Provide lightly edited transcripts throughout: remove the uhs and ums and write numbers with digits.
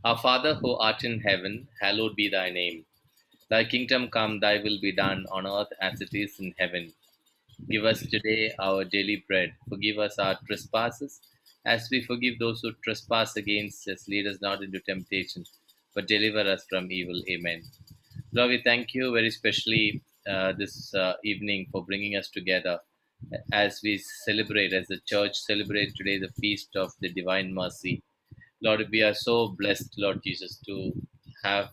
Our Father who art in heaven, hallowed be thy name. Thy kingdom come, thy will be done on earth as it is in heaven. Give us today our daily bread. Forgive us our trespasses, as we forgive those who trespass against us. Lead us not into temptation, but deliver us from evil. Amen. Lord, we thank you very specially this evening for bringing us together as we celebrate, as the church celebrates today the feast of the Divine Mercy. Lord, we are so blessed, Lord Jesus, to have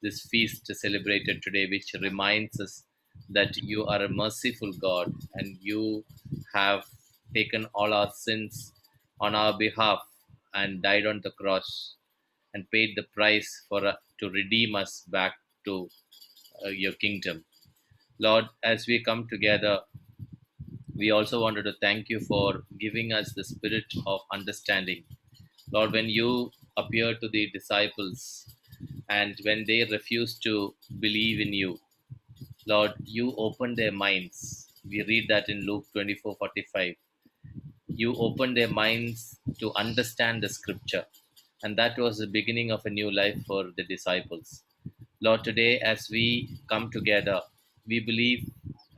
this feast celebrated today, which reminds us that you are a merciful God and you have taken all our sins on our behalf and died on the cross and paid the price for to redeem us back to your kingdom. Lord, as we come together, we also wanted to thank you for giving us the spirit of understanding. Lord, when you appeared to the disciples and when they refused to believe in you, Lord, you opened their minds. We read that in Luke 24:45. You opened their minds to understand the scripture. And that was the beginning of a new life for the disciples. Lord, today as we come together, we believe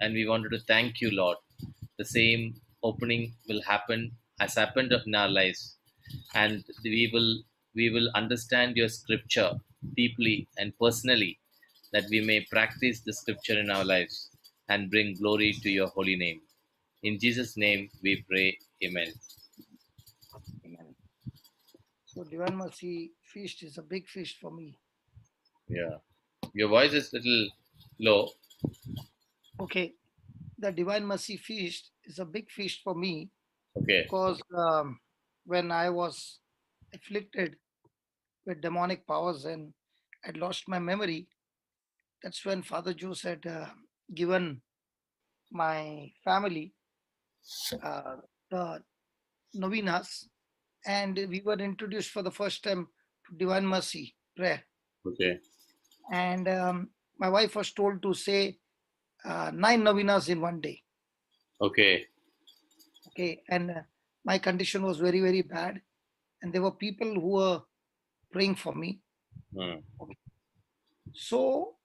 and we wanted to thank you, Lord. The same opening will happen as happened in our lives. And we will understand your scripture deeply and personally, that we may practice the scripture in our lives and bring glory to your holy name. In Jesus' name we pray. Amen. Amen. So Divine Mercy Feast is a big feast for me. Yeah. Your voice is little low. Okay, the Divine Mercy Feast is a big feast for me Okay. because when I was afflicted with demonic powers and had lost my memory, that's when Father Jose had given my family uh, the novenas, and we were introduced for the first time to Divine Mercy prayer. Okay. And my wife was told to say 9 novenas in one day. Okay. Okay, and my condition was very, very bad, and there were people who were praying for me. Hmm. Okay. So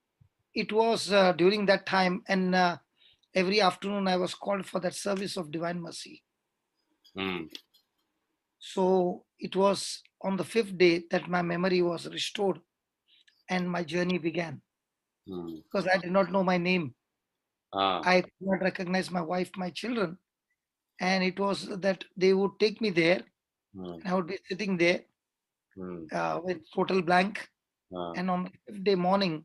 it was during that time, and every afternoon I was called for that service of Divine Mercy. Hmm. So it was on the fifth day that my memory was restored and my journey began, Hmm. because I did not know my name. Ah. I could not recognize my wife, my children, and it was that they would take me there, Hmm. and I would be sitting there Hmm. with total blank. Ah. And on the fifth day morning,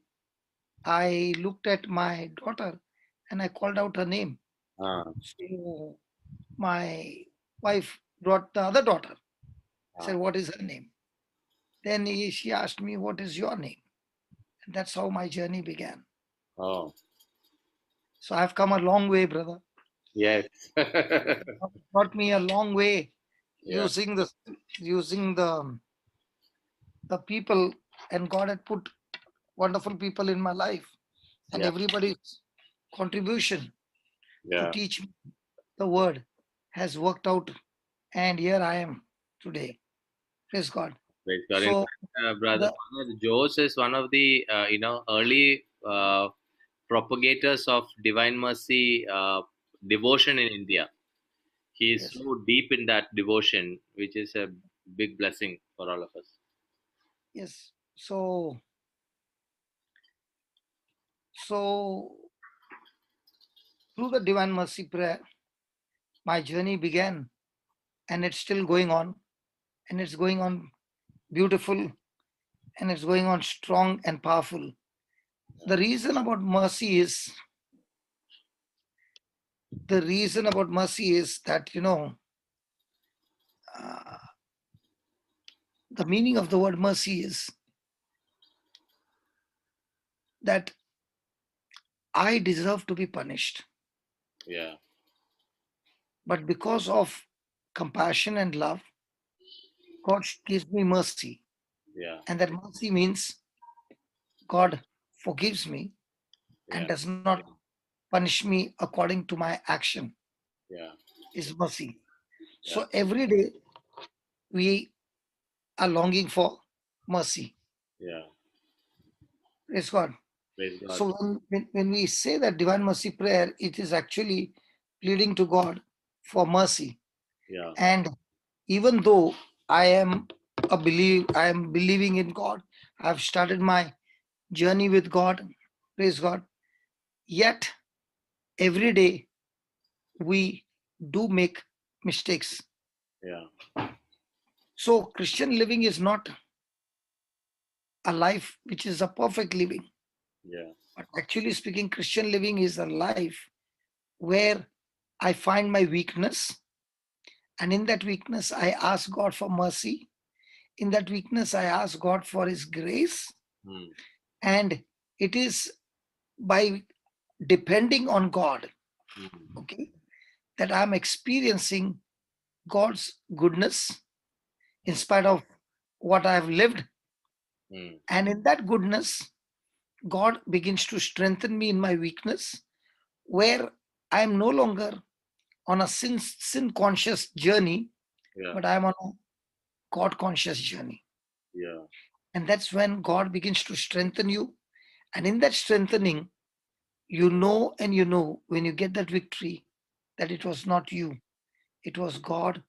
I looked at my daughter and I called out her name. Ah. So my wife brought the other daughter. I said, Ah. "What is her name?" Then she asked me, "What is your name?" And that's how my journey began. Oh. So I've come a long way, brother. Yes. Brought me a long way Yeah. using the people, and God had put wonderful people in my life, and Yeah. everybody's contribution to Yeah. teach me the word has worked out, and here I am today. Praise God. Praise God. In So fact, Brother the Father Jose is one of the early propagators of Divine Mercy devotion in India. He is yes, so deep in that devotion, which is a big blessing for all of us. yes. So through the Divine Mercy prayer, my journey began, and it's still going on, and it's going on beautiful, and it's going on strong and powerful. The reason about mercy is that uh, the meaning of the word mercy is that I deserve to be punished, Yeah. but because of compassion and love, God gives me mercy. Yeah. And that mercy means God forgives me and Yeah. does not punish me according to my action, Yeah. is mercy. Yeah. So every day we are longing for. mercy. Yeah. Praise God. Praise God. So when we say that divine mercy prayer, it is actually pleading to God for mercy. Yeah. And even though I am believing in God, I've started my journey with God, praise God. Yet every day we do make mistakes. Yeah. So Christian living is not a life which is a perfect living. Yeah. But actually speaking, Christian living is a life where I find my weakness, and in that weakness, I ask God for mercy. In that weakness, I ask God for His grace. Hmm. And it is by depending on God, Hmm. okay, that I'm experiencing God's goodness in Hmm. spite of what I've lived. Hmm. And in that goodness, God begins to strengthen me in my weakness, where I am no longer on a sin conscious journey, Yeah. but I am on a God conscious journey. Yeah. And that's when God begins to strengthen you. And in that strengthening, you know, and you know when you get that victory that it was not you, it was God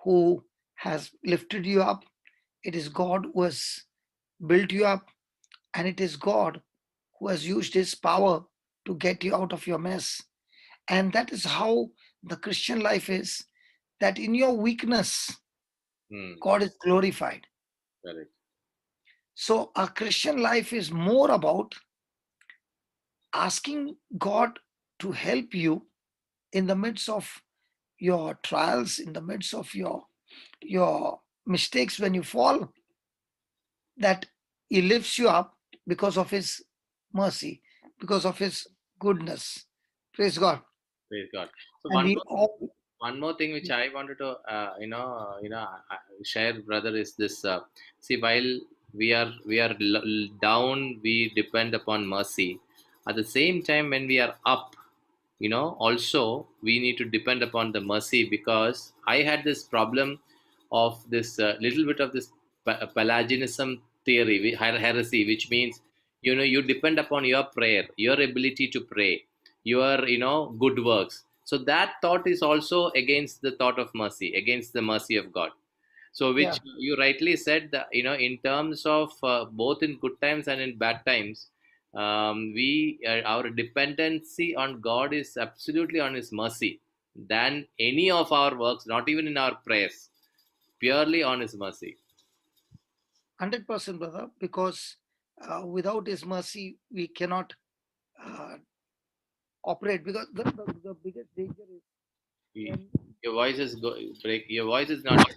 who has lifted you up. It is God who has built you up. And it is God who has used His power to get you out of your mess. And that is how the Christian life is, that in your weakness, Hmm. God is glorified. Correct. So a Christian life is more about asking God to help you in the midst of your trials, in the midst of your mistakes when you fall, that He lifts you up because of His mercy, because of His goodness. Praise God. Praise God. So And one we more all, one more thing which I wanted to share, brother, is this. See, while we are down, we depend upon mercy. At the same time, when we are up, also we need to depend upon the mercy, because I had this problem of this little bit of this Pelagianism theory, heresy, which means you depend upon your prayer, your ability to pray, your good works. So that thought is also against the thought of mercy, against the mercy of God. So yeah, which you rightly said that in terms of both in good times and in bad times, we our dependency on God is absolutely on His mercy than any of our works, not even in our prayers, purely on His mercy. 100% brother, because without His mercy, we cannot uh, operate. Because the biggest danger is Y- when, your voice is break, your voice is not. Yeah.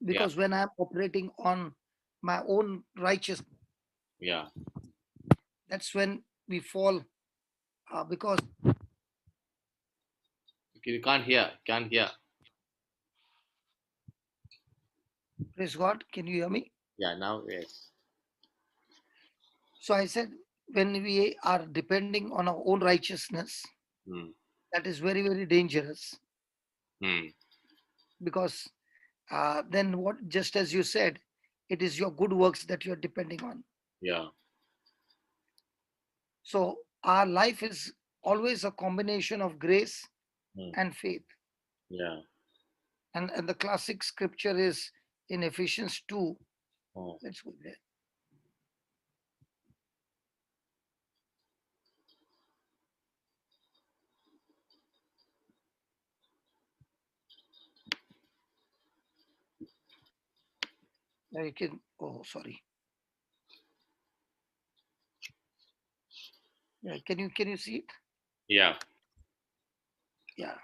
because when I'm operating on my own righteousness, Yeah. that's when we fall. Because, You can't hear. praise God, can you hear me? Yeah, now yes. So I said, when we are depending on our own righteousness, Hmm. that is very, very dangerous. Hmm. Because then what, just as you said, it is your good works that you're depending on. Yeah. So our life is always a combination of grace Hmm. and faith. Yeah. And the classic scripture is in Ephesians 2. Oh. Let's go there. Now you can, oh, sorry. Yeah, can you see it? Yeah. Yeah.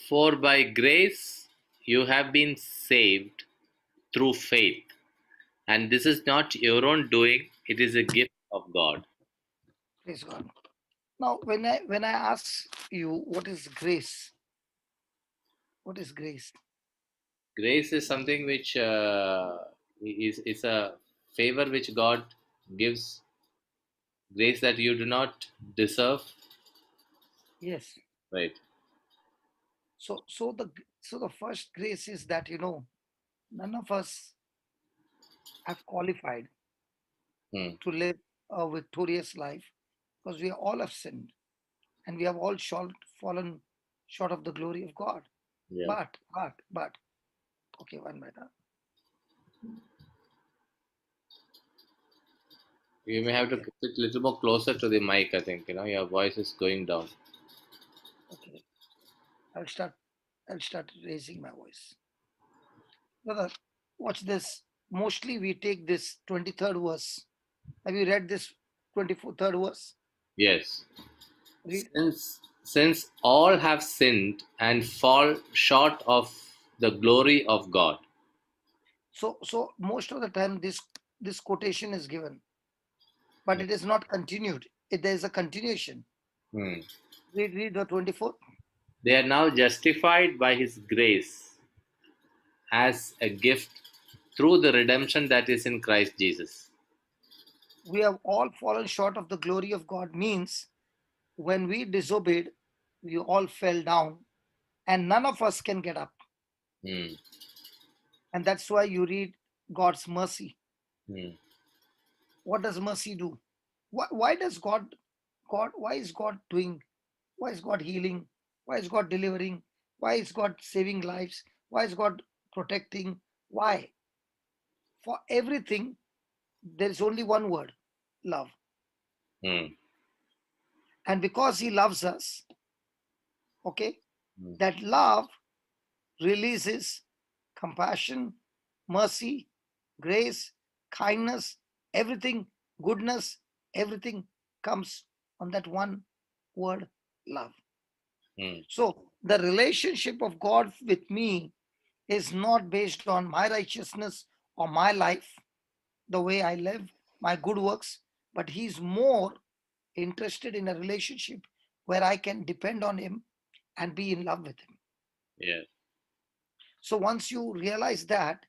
For by grace you have been saved through faith, and this is not your own doing, it is a gift of God. Praise God. Now, when I ask you what is grace, what is grace? Grace is something which is a favor which God gives, grace that you do not deserve, Yes. right? So the first grace is that none of us have qualified Hmm. to live a victorious life because we all have sinned and we have all fallen short of the glory of God. Yeah. But, okay, one minute. You may have to Okay, sit a little more closer to the mic. I think your voice is going down. okay. I'll start. I'll start raising my voice. Brother, watch this. Mostly we take this 23rd verse. Have you read this 23rd verse? Yes. Read. Since all have sinned and fall short of the glory of God. So most of the time this quotation is given, but it is not continued. There is a continuation. Hmm. Read the 24th. They are now justified by His grace as a gift through the redemption that is in Christ Jesus. We have all fallen short of the glory of God means when we disobeyed, we all fell down and none of us can get up. Hmm. And that's why you read God's mercy. Hmm. What does mercy do? Why does why is God doing, why is God healing? Why is God delivering? Why is God saving lives? Why is God protecting? Why? For everything, there is only one word, love. Hmm. And because He loves us, okay, Hmm. that love releases compassion, mercy, grace, kindness, everything, goodness, everything comes on that one word, love. Hmm. So the relationship of God with me is not based on my righteousness or my life, the way I live, my good works, but He's more interested in a relationship where I can depend on Him and be in love with Him. Yes. So once you realize that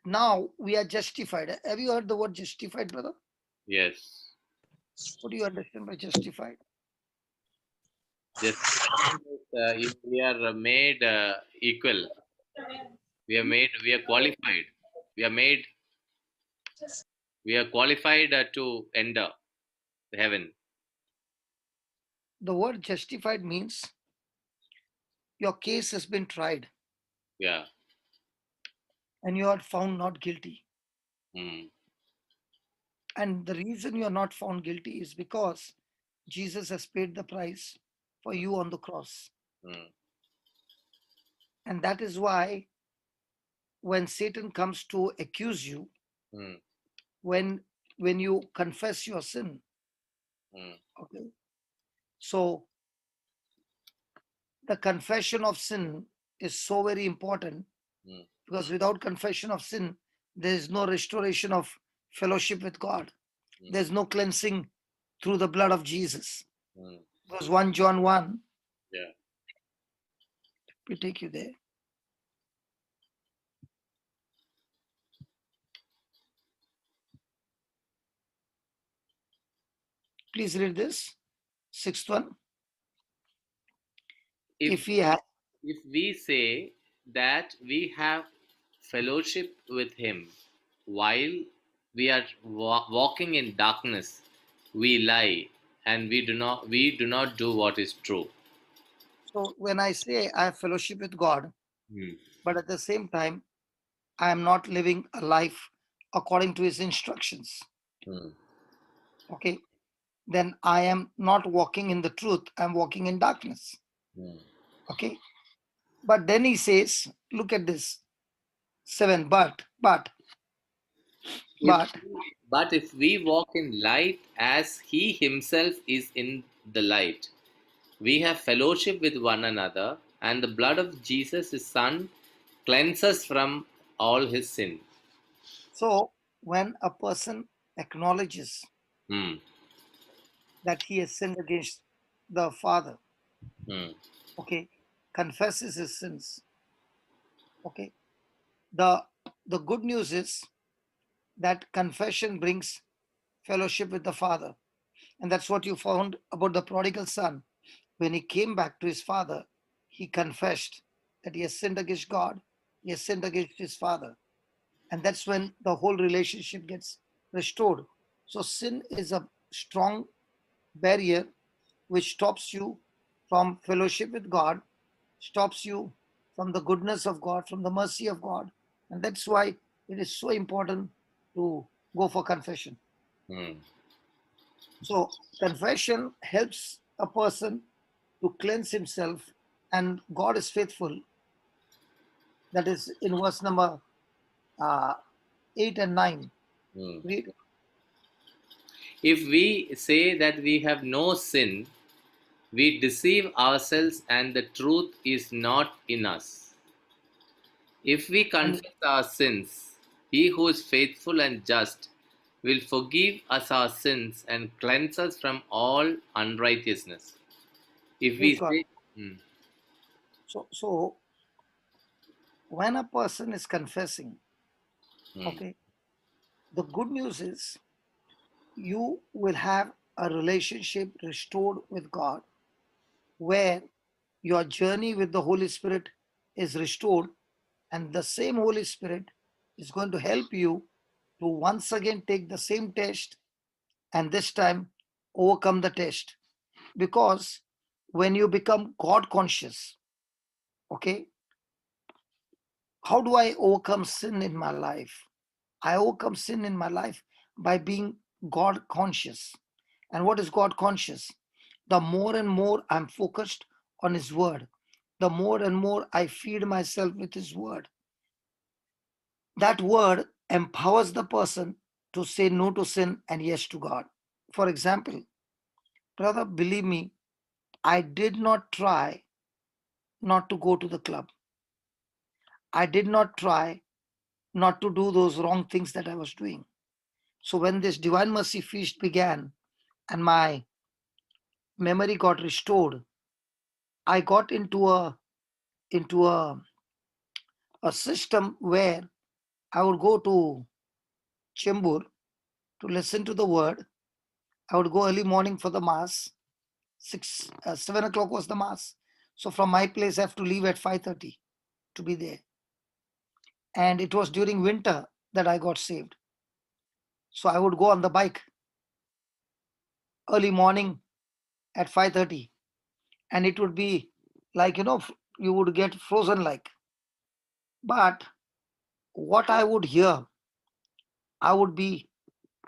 now we are justified. Have you heard the word justified, brother? Yes. What do you understand by justified? Just if we are made equal, we are qualified. We are made, we are qualified to enter heaven. The word justified means your case has been tried Yeah. and you are found not guilty. Hmm. And the reason you are not found guilty is because Jesus has paid the price for you on the cross. Hmm. And that is why when Satan comes to accuse you, Hmm. when when you confess your sin, Hmm. okay, so the confession of sin is so very important Hmm. because without confession of sin, there is no restoration of fellowship with God. Hmm. There's no cleansing through the blood of Jesus. Hmm. Because 1 John 1, Yeah. we take you there. Please read this. Sixth one. If If we have, if we say that we have fellowship with Him while we are walking in darkness, we lie and we do not do what is true. so when I say I have fellowship with God, Hmm. but at the same time, I am not living a life according to His instructions, Hmm. okay, then I am not walking in the truth. I'm walking in darkness, Hmm. okay. But then He says, look at this 7, If but but if we walk in light as He Himself is in the light, we have fellowship with one another, and the blood of Jesus, His Son, cleanses from all his sin. so when a person acknowledges Hmm. that he has sinned against the Father, Hmm. okay, confesses his sins, okay, the the good news is that confession brings fellowship with the Father. And that's what you found about the prodigal son. When he came back to his father, he confessed that he has sinned against God, he has sinned against his father. and that's when the whole relationship gets restored. So sin is a strong barrier which stops you from fellowship with God, stops you from the goodness of God, from the mercy of God. And that's why it is so important to go for confession. mm, So, confession helps a person to cleanse himself, and God is faithful. That is in verse number uh, 8 and 9. mm. Read. If we say that we have no sin, we deceive ourselves and the truth is not in us. If we And confess our sins, He who is faithful and just will forgive us our sins and cleanse us from all unrighteousness. If praise we God. say, mm, So when a person is confessing, mm, okay, the good news is you will have a relationship restored with God where your journey with the Holy Spirit is restored, and the same Holy Spirit is going to help you to once again take the same test and this time overcome the test. Because when you become God conscious, okay, how do I overcome sin in my life? I overcome sin in my life by being God conscious. And what is God conscious? The more and more I'm focused on His Word, the more and more I feed myself with His Word. That Word empowers the person to say no to sin and yes to God. For example, brother, believe me, I did not try not to go to the club. I did not try not to do those wrong things that I was doing. So when this Divine Mercy Feast began and my memory got restored, I got into a system where I would go to Chembur to listen to the word. I would go early morning for the mass. 7 o'clock was the mass. So from my place, I have to leave at 5:30 to be there. And it was during winter that I got saved. So I would go on the bike early morning at 5:30, and it would be like you would get frozen like. But what I would hear, I would be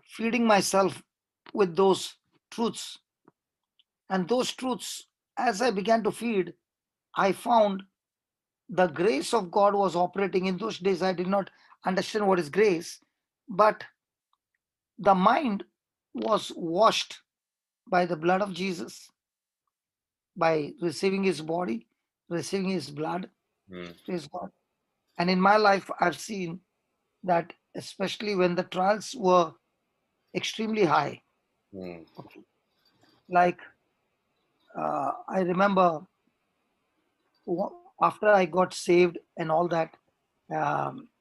feeding myself with those truths. And those truths, as I began to feed, I found the grace of God was operating. In those days, I did not understand what is grace, but the mind was washed by the blood of Jesus, by receiving His body, receiving His blood. mm, Praise God. And in my life, I've seen that, especially when the trials were extremely high. mm, Okay. Like I remember after I got saved and all that,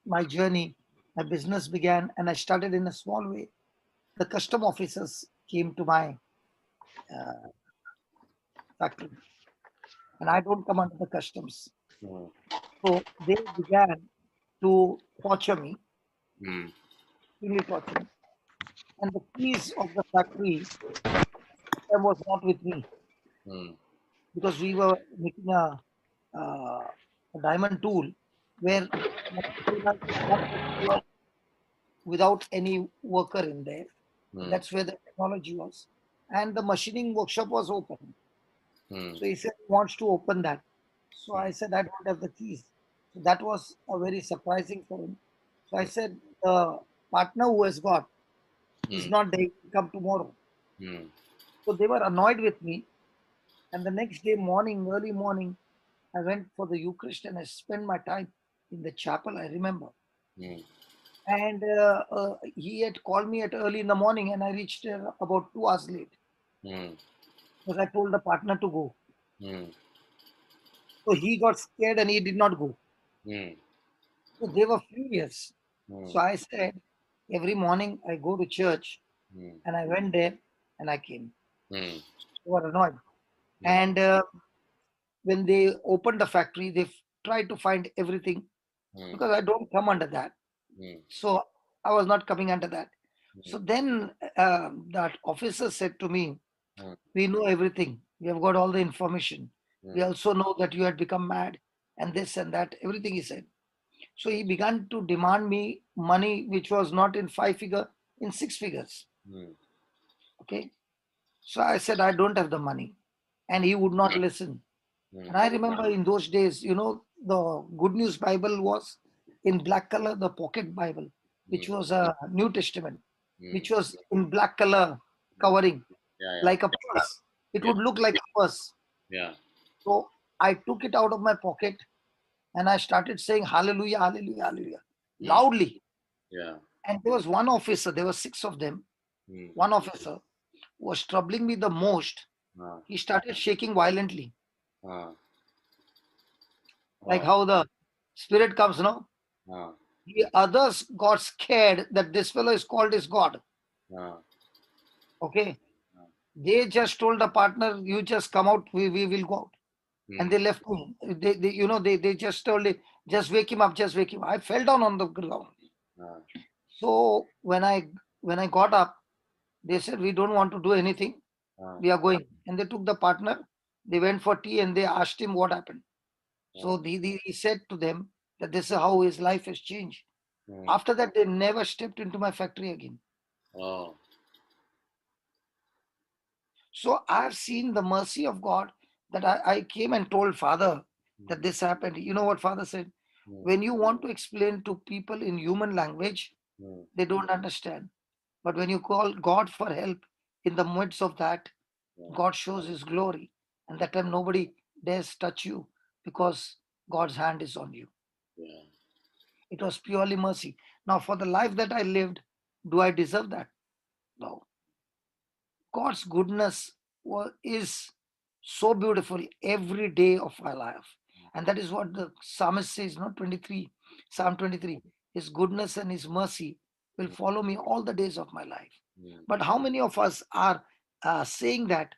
my journey, my business began, and I started in a small way. The custom officers came to my uh, factory, and I don't come under the customs. mm, So they began to torture me, mm, extremely torture me. And the keys of the factory system was not with me mm, because we were making a diamond tool where without any worker in there. mm, That's where the technology was. And the machining workshop was open. mm, So he said he wants to open that. So I said, I don't have the keys. So that was a very surprising for him. So I said, the partner who has got is mm, not there, he will come tomorrow. mm, So they were annoyed with me. And the next day morning, early morning, I went for the Eucharist and I spent my time in the chapel, I remember. mm, And he had called me at early in the morning, and I reached there about 2 hours late mm, because I told the partner to go. mm, So he got scared and he did not go. mm, So they were furious. mm, So I said, every morning I go to church, mm, and I went there and I came. mm, They were annoyed. mm, And when they opened the factory, they tried to find everything mm, because I don't come under that. mm, So I was not coming under that. mm, So then that officer said to me, mm, "We know everything. We have got all the information. We mm, also know that you had become mad and this and that, everything," he said. So he began to demand me money which was not in five figure, in six figures. mm, Okay. So I said, "I don't have the money." And he would not listen. And mm, I remember in those days, the Good News Bible was in black color, the pocket Bible, which mm, was a New Testament, which mm. was in black color covering, Yeah, yeah, like a purse. It yeah, would look like a purse. yeah, So I took it out of my pocket and I started saying hallelujah, hallelujah, hallelujah, mm, loudly. yeah, And there was one officer, there were six of them. mm, One officer was troubling me the most. ah, He started shaking violently, ah, like oh, how the spirit comes, no? ah, The others got scared that this fellow is called as God. ah, Okay. ah, They just told the partner, "You just come out, we will go out." And mm, they left me. They just told me, "Just wake him up, just wake him up." I fell down on the ground. ah, So when I got up, they said, "We don't want to do anything. ah, We are going." And they took the partner. They went for tea and they asked him what happened. So ah, he said to them that this is how his life has changed. mm, After that, they never stepped into my factory again. oh, So I've seen the mercy of God that I came and told Father that mm, this happened. You know what Father said? mm, When you want to explain to people in human language, mm, they don't understand. But when you call God for help in the midst of that, yeah, God shows his glory. And that time nobody dares touch you because God's hand is on you. yeah, It was purely mercy. Now, for the life that I lived, do I deserve that? No. God's goodness is so beautiful every day of my life. And that is what the psalmist says, no, 23, mm, Psalm 23. His goodness and his mercy will mm, follow me all the days of my life. mm, But how many of us are saying that,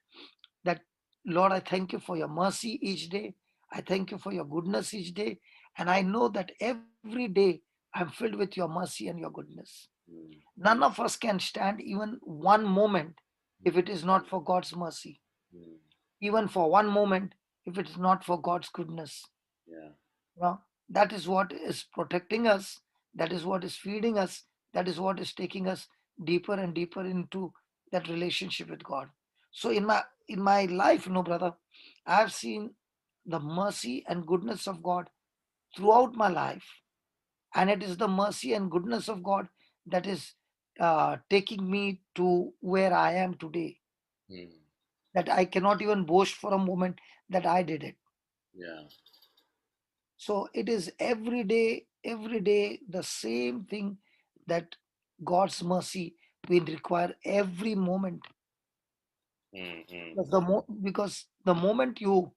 Lord, I thank you for your mercy each day. I thank you for your goodness each day. And I know that every day I'm filled with your mercy and your goodness. mm, None of us can stand even one moment if it is not for God's mercy, mm, even for one moment if it is not for God's goodness. yeah, Now, that is what is protecting us, that is what is feeding us, that is what is taking us deeper and deeper into that relationship with God. So in my life, no brother, I have seen the mercy and goodness of God throughout my life, and it is the mercy and goodness of God that is taking me to where I am today, mm, that I cannot even boast for a moment that I did it. yeah, So it is every day the same thing, that God's mercy will require every moment. mm, mm, Because the moment you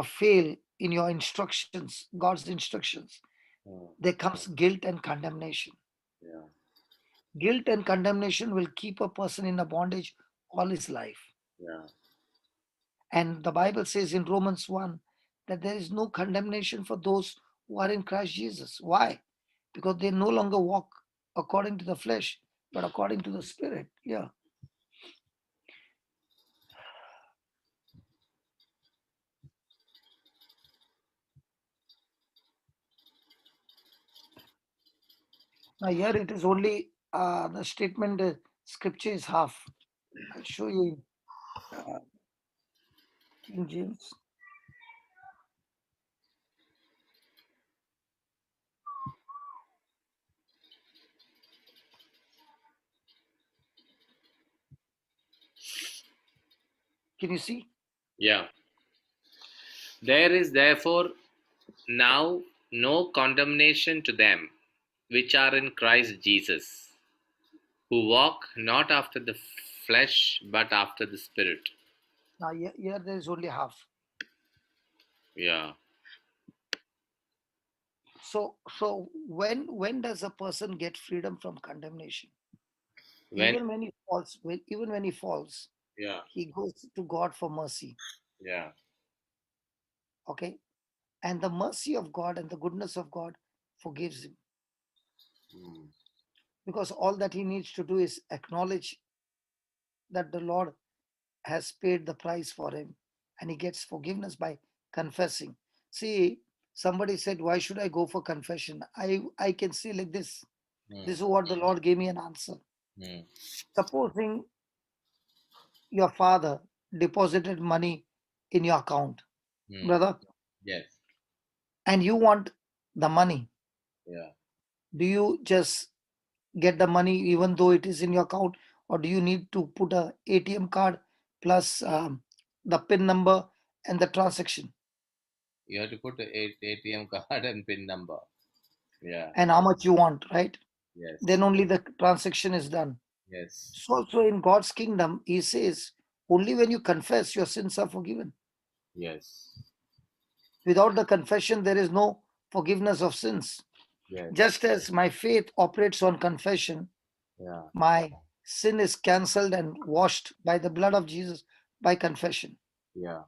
fail in your instructions, God's instructions, mm, there comes guilt and condemnation. yeah, Guilt and condemnation will keep a person in a bondage all his life. yeah, And the Bible says in Romans 1 that there is no condemnation for those who are in Christ Jesus. Why? Because they no longer walk according to the flesh, but according to the Spirit. Yeah. Now, here it is only the statement, scripture is half. I'll show you uh, King James. Can you see? yeah. There is therefore now no condemnation to them which are in Christ Jesus, who walk not after the flesh but after the Spirit. Now, here there is only half. Yeah. So when does a person get freedom from condemnation? When, Even when he falls, even when he falls, yeah, he goes to God for mercy. yeah, Okay, and the mercy of God and the goodness of God forgives him. mm, because all that he needs to do is acknowledge that the Lord has paid the price for him, and he gets forgiveness by confessing. See, somebody said, why should I go for confession? I can see like this. mm, This is what the Lord gave me an answer. mm, Supposing your father deposited money in your account, mm. brother, Yes. and you want the money, Yeah. do you just get the money even though it is in your account, or do you need to put a ATM card plus the PIN number and the transaction You have to put a ATM card and PIN number. Yeah. and how much you want, right? Then Yes. only the transaction is done. Yes. So in God's kingdom, He says, only when you confess, your sins are forgiven. Yes. Without the confession, there is no forgiveness of sins. Yes. Just as my faith operates on confession, Yeah. my sin is cancelled and washed by the blood of Jesus by confession. Yeah.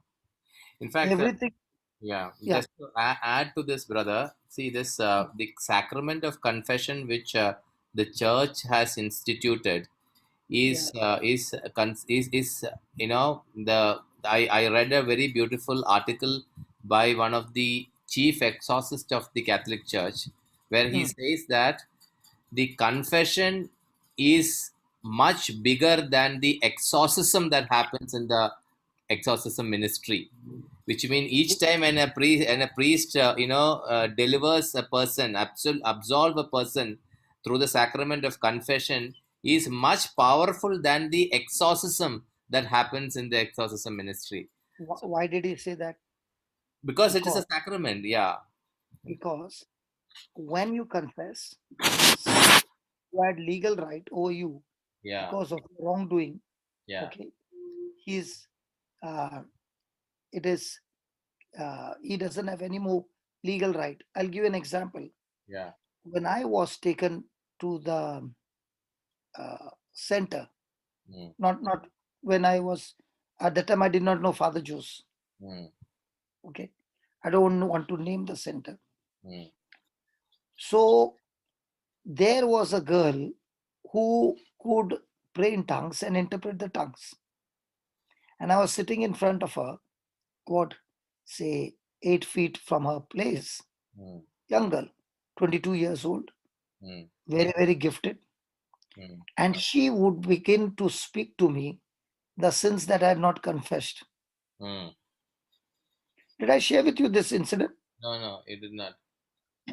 In fact, Everything, yeah, yeah, just to add to this, brother, see this the sacrament of confession which the church has instituted yeah, is the I read a very beautiful article by one of the chief exorcists of the Catholic Church, where he mm, says that the confession is much bigger than the exorcism that happens in the exorcism ministry, which means each time when a priest delivers a person, absolve a person through the sacrament of confession, is much powerful than the exorcism that happens in the exorcism ministry. So, why did he say that? because it is a Because sacrament. Yeah. because when you confess, someone who had legal right over you Yeah. because of wrongdoing, Yeah. okay, he's uh, it is he doesn't have any more legal right. I'll give you an example. Yeah. When I was taken to the center, Mm, not when I was at that time, I did not know Father Jose. mm, Okay, I don't want to name the center. mm, So there was a girl who could pray in tongues and interpret the tongues, and I was sitting in front of her, what, say 8 feet from her place, mm, young girl, 22 years old, mm, very very gifted, mm. and she would begin to speak to me the sins that I had not confessed. Mm. Did I share with you this incident? No, no, it did not.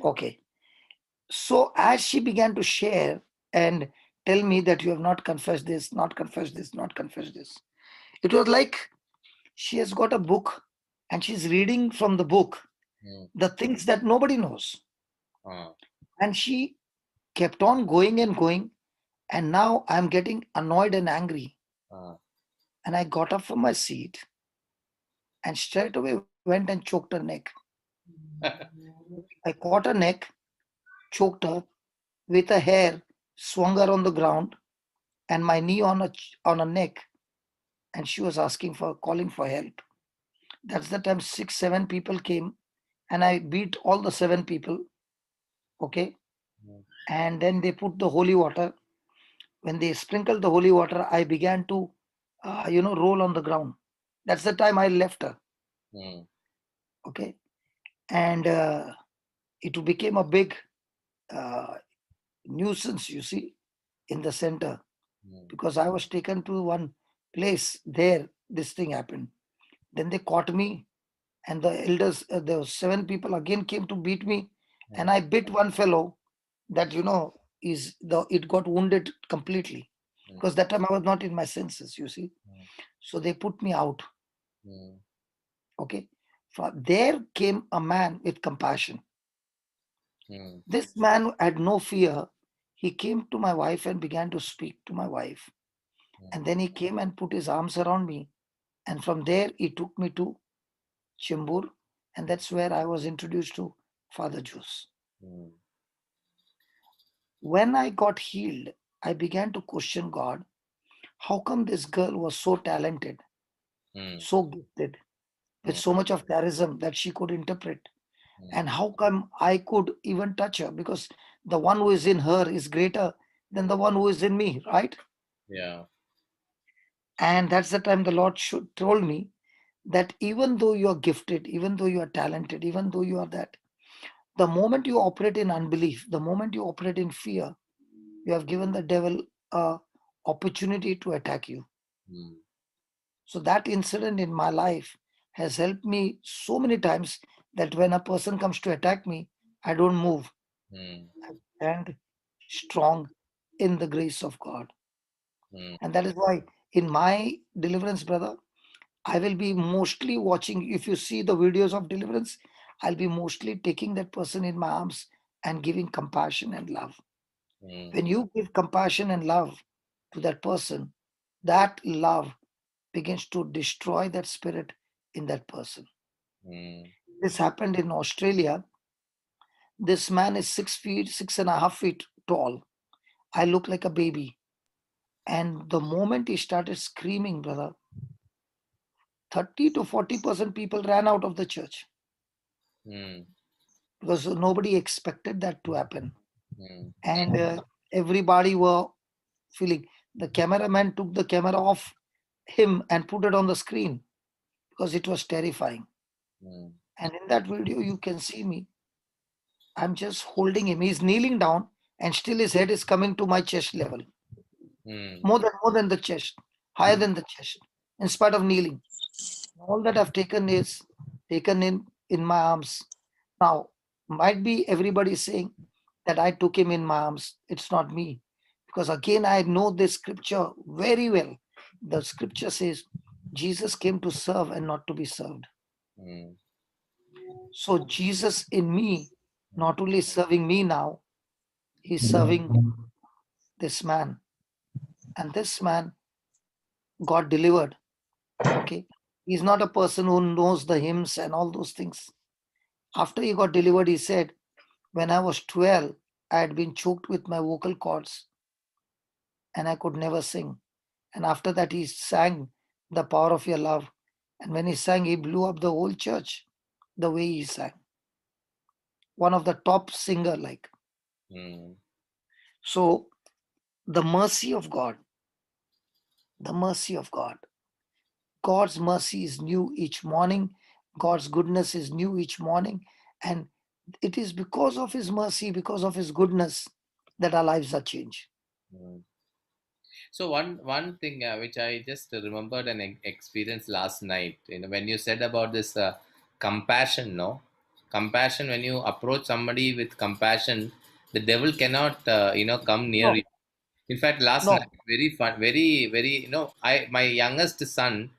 Okay. So as she began to share and tell me that you have not confessed this, not confessed this, not confessed this, it was like she has got a book and she's reading from the book Mm, the things that nobody knows. uh, And she kept on going and going. And now I'm getting annoyed and angry. uh. And I got up from my seat and straight away went and choked her neck. I caught her neck, choked her with a hair, swung her on the ground, and my knee on her neck. And she was asking for, calling for help. That's the time 6, 7 people came, and I beat all the 7 people. Okay. Mm, And then they put the holy water. When they sprinkled the holy water, I began to, roll on the ground. That's the time I left her. mm, Okay. And it became a big uh, nuisance, you see, in the center, mm, because I was taken to one place there. This thing happened. Then they caught me, and the elders, the 7 people again came to beat me, and mm, I bit one fellow that is the it got wounded completely mm, because that time I was not in my senses, you see. mm, So they put me out. mm, Okay, there came a man with compassion. mm, This man had no fear. He came to my wife and began to speak to my wife. mm, And then he came and put his arms around me. And from there, he took me to Chimbur. And that's where I was introduced to Father Jose. mm, When I got healed, I began to question God. How come this girl was so talented, mm, so gifted, with mm, so much of charism that she could interpret? mm, And how come I could even touch her? Because The one who is in her is greater than the one who is in me, right? Yeah. And that's the time the Lord should told me that even though you are gifted, even though you are talented, even though you are that, the moment you operate in unbelief, the moment you operate in fear, you have given the devil a opportunity to attack you. Mm. So that incident in my life has helped me so many times that when a person comes to attack me, I don't move. Mm. I stand strong in the grace of God. Mm. And that is why in my deliverance, brother, I will be mostly watching. If you see the videos of deliverance, I'll be mostly taking that person in my arms and giving compassion and love. Mm. When you give compassion and love to that person, that love begins to destroy that spirit in that person. Mm. This happened in Australia. This man is 6 feet, 6.5 feet tall. I look like a baby. And the moment he started screaming, brother, 30 to 40% people ran out of the church Mm. because nobody expected that to happen. Mm. And everybody were feeling. The cameraman took the camera off him and put it on the screen because it was terrifying. Mm. And in that video, you can see me. I'm just holding him. He's kneeling down, and still his head is coming to my chest level, Mm. more than the chest, higher than the chest, in spite of kneeling. All that I've taken is taken in my arms. Now, might be everybody saying that I took him in my arms. It's not me, because again I know this scripture very well. The scripture says Jesus came to serve and not to be served. Mm. So Jesus in me, not only serving me now, he's serving this man, and this man got delivered. Okay, he's not a person who knows the hymns and all those things. After he got delivered, he said, when I was 12, I had been choked with my vocal cords and I could never sing. And after that, he sang The Power of Your Love. And when he sang, he blew up the whole church the way he sang. One of the top singer, like. Mm. So the mercy of God, the mercy of God. God's mercy is new each morning. God's goodness is new each morning. And it is because of his mercy, because of his goodness, that our lives are changed. Mm. So one thing which I just remembered an experience last night, when you said about this compassion, no, compassion. When you approach somebody with compassion, the devil cannot, come near No, you. In fact, last no. night, very fun, very, my youngest son,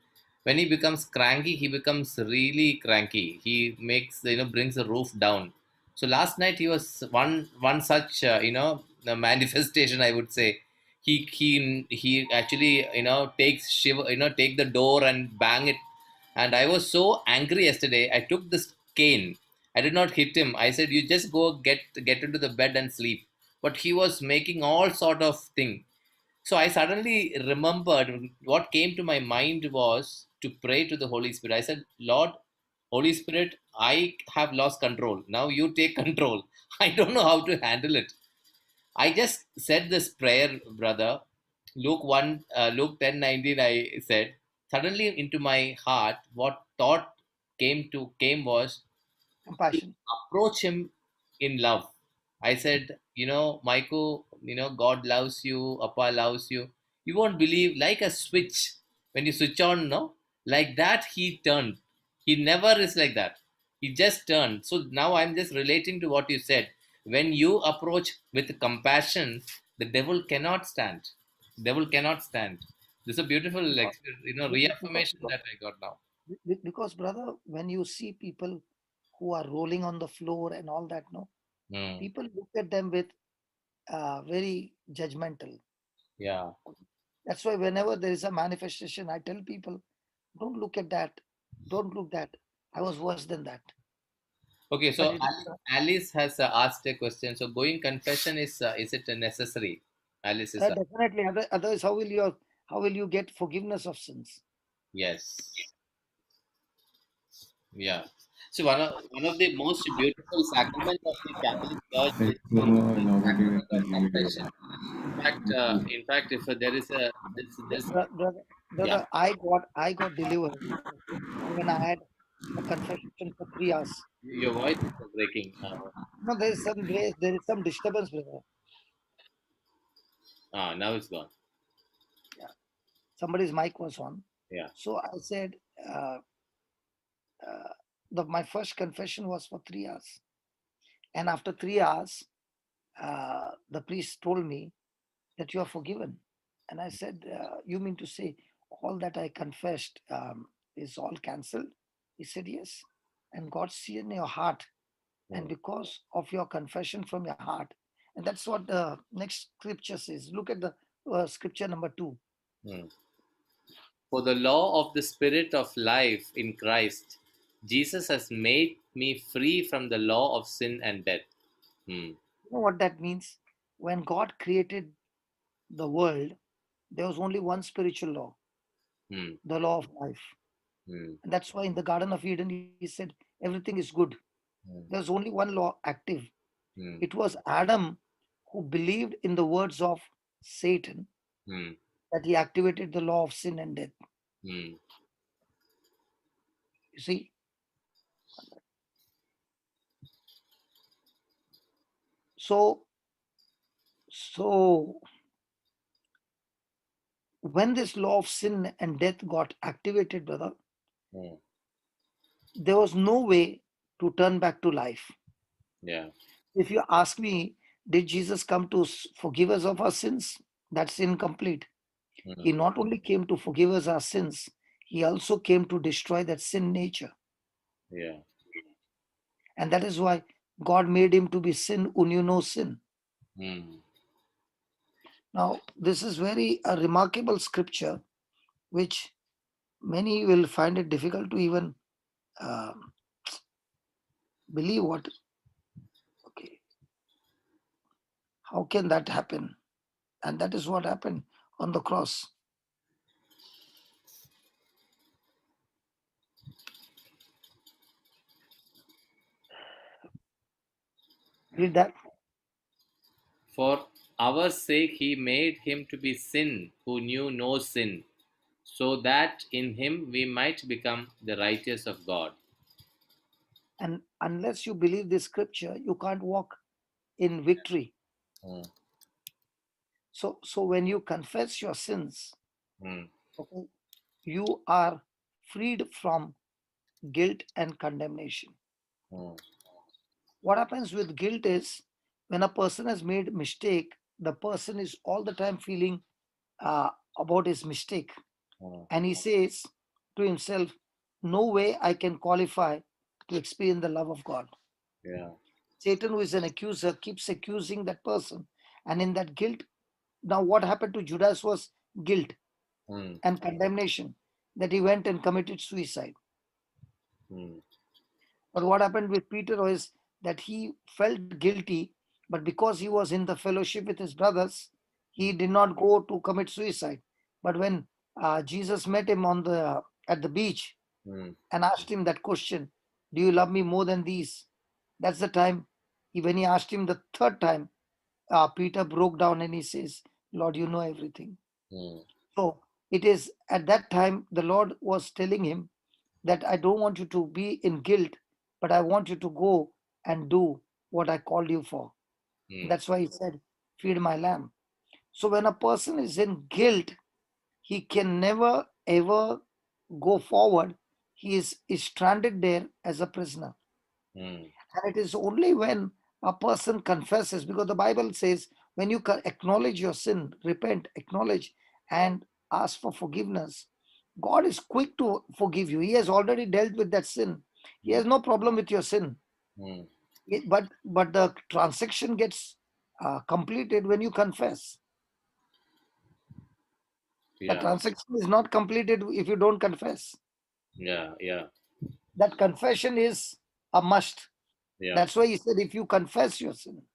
when he becomes cranky, he becomes really cranky. He makes, brings the roof down. So last night he was one such, the manifestation, I would say. He actually, takes shiver, take the door and bang it. And I was so angry yesterday. I took this cane. I did not hit him. I said, "You just go get into the bed and sleep." But he was making all sort of thing. So I suddenly remembered what came to my mind was to pray to the Holy Spirit. I said, "Lord, Holy Spirit, I have lost control. Now you take control. I don't know how to handle it." I just said this prayer, brother. Luke 10:19. I said, suddenly into my heart, what thought came was to Compassion. approach him in love. I said, Michael, God loves you, Appa loves you. You won't believe, like a switch, when you switch on, no? Like that, he turned. He never is like that. He just turned. So now I'm just relating to what you said. When you approach with compassion, the devil cannot stand. Devil cannot stand. This is a beautiful, Because, because, reaffirmation that I got now. because, brother, when you see people who are rolling on the floor and all that, no, Mm, people look at them with very judgmental. yeah. That's why whenever there is a manifestation, I tell people, don't look at that. Don't look that. I was worse than that. Okay, But so it is Alice has asked a question. So going confession is it necessary? Alice is definitely otherwise how will you get forgiveness of sins? yes, yeah. So one of the most beautiful sacraments of the Catholic Church is the innovative sacrament of confession. In fact, if there is a this Brother, yeah, I got delivered when I had a confession for 3 hours. your voice is breaking. No, there is some disturbance, brother. Now it's gone. Yeah, somebody's mic was on. Yeah. So I said, uh, uh, my first confession was for 3 hours, and after 3 hours, the priest told me that you are forgiven. And I said, you mean to say all that I confessed is all cancelled? He said, yes. And God see in your heart, and Hmm. because of your confession from your heart. And that's what the next scripture says. Look at the scripture number 2. Hmm. For the law of the Spirit of life in Christ, Jesus has made me free from the law of sin and death. Hmm. You know what that means? When God created the world, there was only one spiritual law, Hmm. the law of life. Hmm. And that's why in the Garden of Eden, he said, everything is good. Hmm. There's only one law active. Hmm. It was Adam who believed in the words of Satan Hmm. that he activated the law of sin and death. Hmm. You see? So, so when this law of sin and death got activated, brother, Hmm. there was no way to turn back to life. Yeah. If you ask me, did Jesus come to forgive us of our sins? That's incomplete. Hmm. He not only came to forgive us our sins, he also came to destroy that sin nature. Yeah. And that is why God made him to be sin who knew no sin. Hmm. Now, this is very a remarkable scripture, which many will find it difficult to even uh, believe what, okay, how can that happen? And that is what happened on the cross. Read that. For our sake he made him to be sin who knew no sin, so that in him we might become the righteous of God. And unless you believe this scripture, you can't walk in victory. Hmm. So when you confess your sins, Hmm. okay, you are freed from guilt and condemnation. Hmm. What happens with guilt is when a person has made mistake, the person is all the time feeling uh, about his mistake, Hmm. and he says to himself, no way I can qualify to experience the love of God. Yeah. Satan, who is an accuser, keeps accusing that person, and in that guilt, now what happened to Judas was guilt Hmm. and condemnation, that he went and committed suicide. Hmm. But what happened with Peter was that he felt guilty, but because he was in the fellowship with his brothers, he did not go to commit suicide. But when Jesus met him on the at the beach Hmm. and asked him that question, "Do you love me more than these?" That's the time when he asked him the third time, Peter broke down and he says, "Lord, you know everything." Hmm. So it is at that time the Lord was telling him that I don't want you to be in guilt, but I want you to go and do what I called you for. Hmm. That's why he said, feed my lamb. So when a person is in guilt, he can never ever go forward. Is stranded there as a prisoner. Hmm. And it is only when a person confesses, because the Bible says, when you acknowledge your sin, repent, acknowledge, and ask for forgiveness, God is quick to forgive you. He has already dealt with that sin. He Hmm. has no problem with your sin. Hmm. But the transaction gets completed when you confess. The Yeah. transaction is not completed if you don't confess. Yeah. Yeah. That confession is a must. Yeah. That's why he said, if you confess your sin,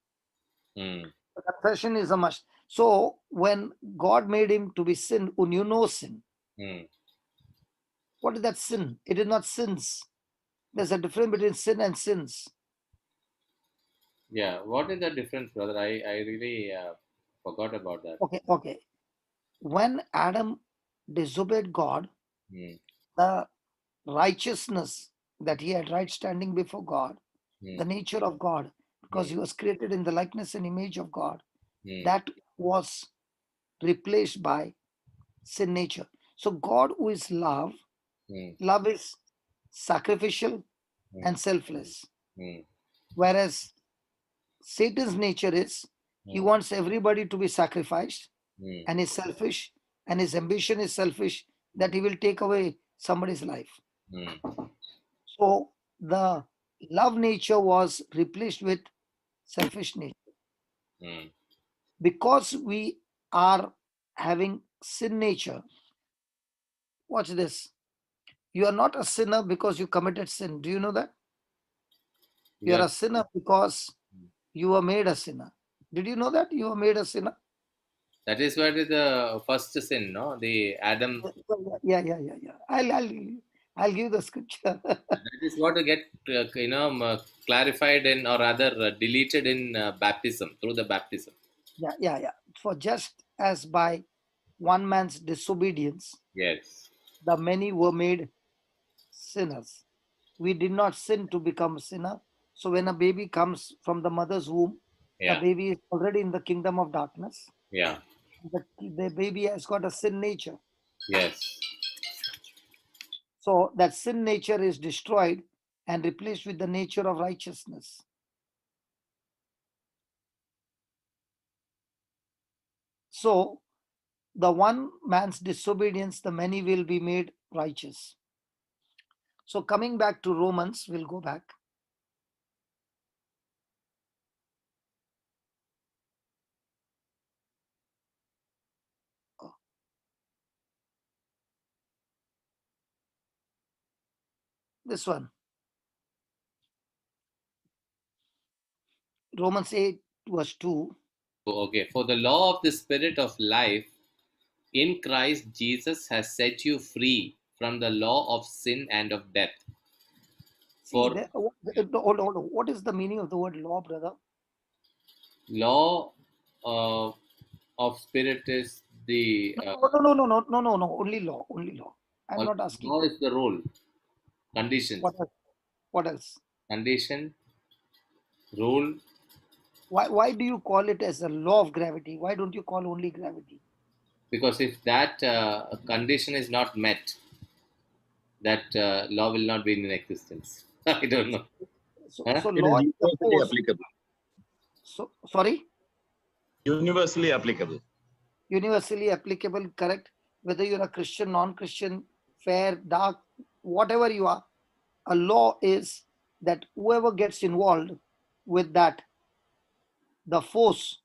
Hmm. confession is a must. So when God made him to be sin who knew no sin, Hmm. what is that sin? It is not sins. There's a difference between sin and sins. Yeah. What is the difference, brother? I really forgot about that. Okay, okay. When Adam disobeyed God, Hmm. the righteousness that he had right standing before God, Hmm. the nature of God, because Hmm. he was created in the likeness and image of God, Hmm. that was replaced by sin nature. So God, who is love, Hmm. love is sacrificial Hmm. and selfless. Hmm. Whereas Satan's nature is he Hmm. wants everybody to be sacrificed Hmm. and is selfish, and his ambition is selfish that he will take away somebody's life. Hmm. So the love nature was replaced with selfish nature. Hmm. Because we are having sin nature, watch this. You are not a sinner because you committed sin. Do you know that? You are Yeah. a sinner because you were made a sinner. Did you know that you were made a sinner? That is what is the first sin, no? The Adam. Yeah. I'll give the scripture. That is what to get clarified in, or rather deleted in baptism, through the baptism. Yeah. For just as by one man's disobedience, Yes. the many were made sinners. We did not sin to become a sinner. So when a baby comes from the mother's womb, the Yeah. baby is already in the kingdom of darkness. Yeah. The baby has got a sin nature. Yes. So that sin nature is destroyed and replaced with the nature of righteousness. So the one man's disobedience, the many will be made righteous. So coming back to Romans, we'll go back. Oh, this one, Romans 8, verse 2. Okay. For the law of the Spirit of life in Christ Jesus has set you free from the law of sin and of death. See, For hold on. What is the meaning of the word law, brother? law uh, of Spirit is the No. Only law. Only law. I'm or not asking law is the rule, conditions, what else. What else. condition, rule. Why do you call it as a law of gravity? Why don't you call only gravity? Because if that condition is not met, that law will not be in existence. I don't know. Huh? So It is law is the universally force. applicable. So sorry, Universally applicable. universally applicable, correct? Whether you're a Christian, non-Christian, fair, dark, whatever you are, a law is that whoever gets involved with that, the force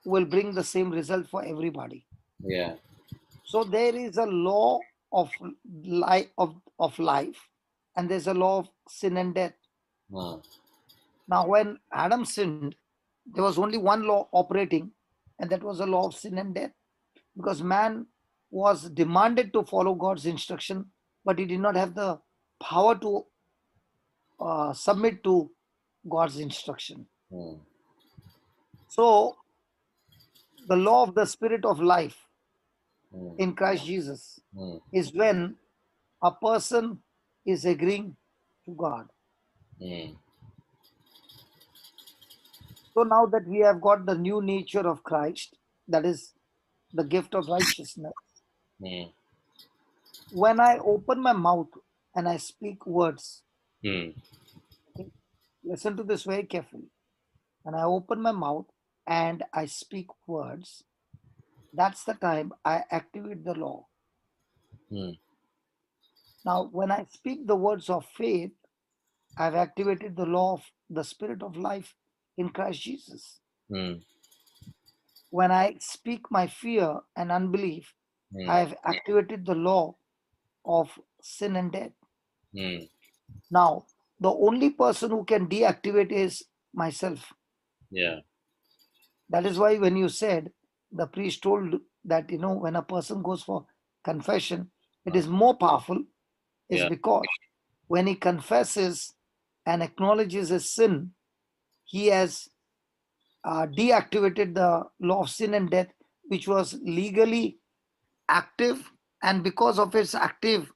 will bring the same result for everybody. Yeah. So there is a law of life, and there's a law of sin and death. Uh, Now, when Adam sinned, there was only one law operating, and that was the law of sin and death, because man was demanded to follow God's instruction, but he did not have the power to submit to God's instruction. uh, So, the law of the spirit of life uh, in Christ Jesus uh, is when a person is agreeing to God. uh, So, now that we have got the new nature of Christ, that is the gift of righteousness, uh, when I open my mouth and I speak words, uh, okay, listen to this very carefully. When I open my mouth and I speak words, that's the time I activate the law. uh, Now, when I speak the words of faith, I've activated the law of the spirit of life in Christ Jesus. uh, When I speak my fear and unbelief, I've activated the law of sin and death. uh, Now, the only person who can deactivate is myself. yeah. That is why when you said, the priest told that, when a person goes for confession, it Uh, is more powerful, is yeah. because when he confesses and acknowledges his sin, he has deactivated the law of sin and death, which was legally active, and because of its active,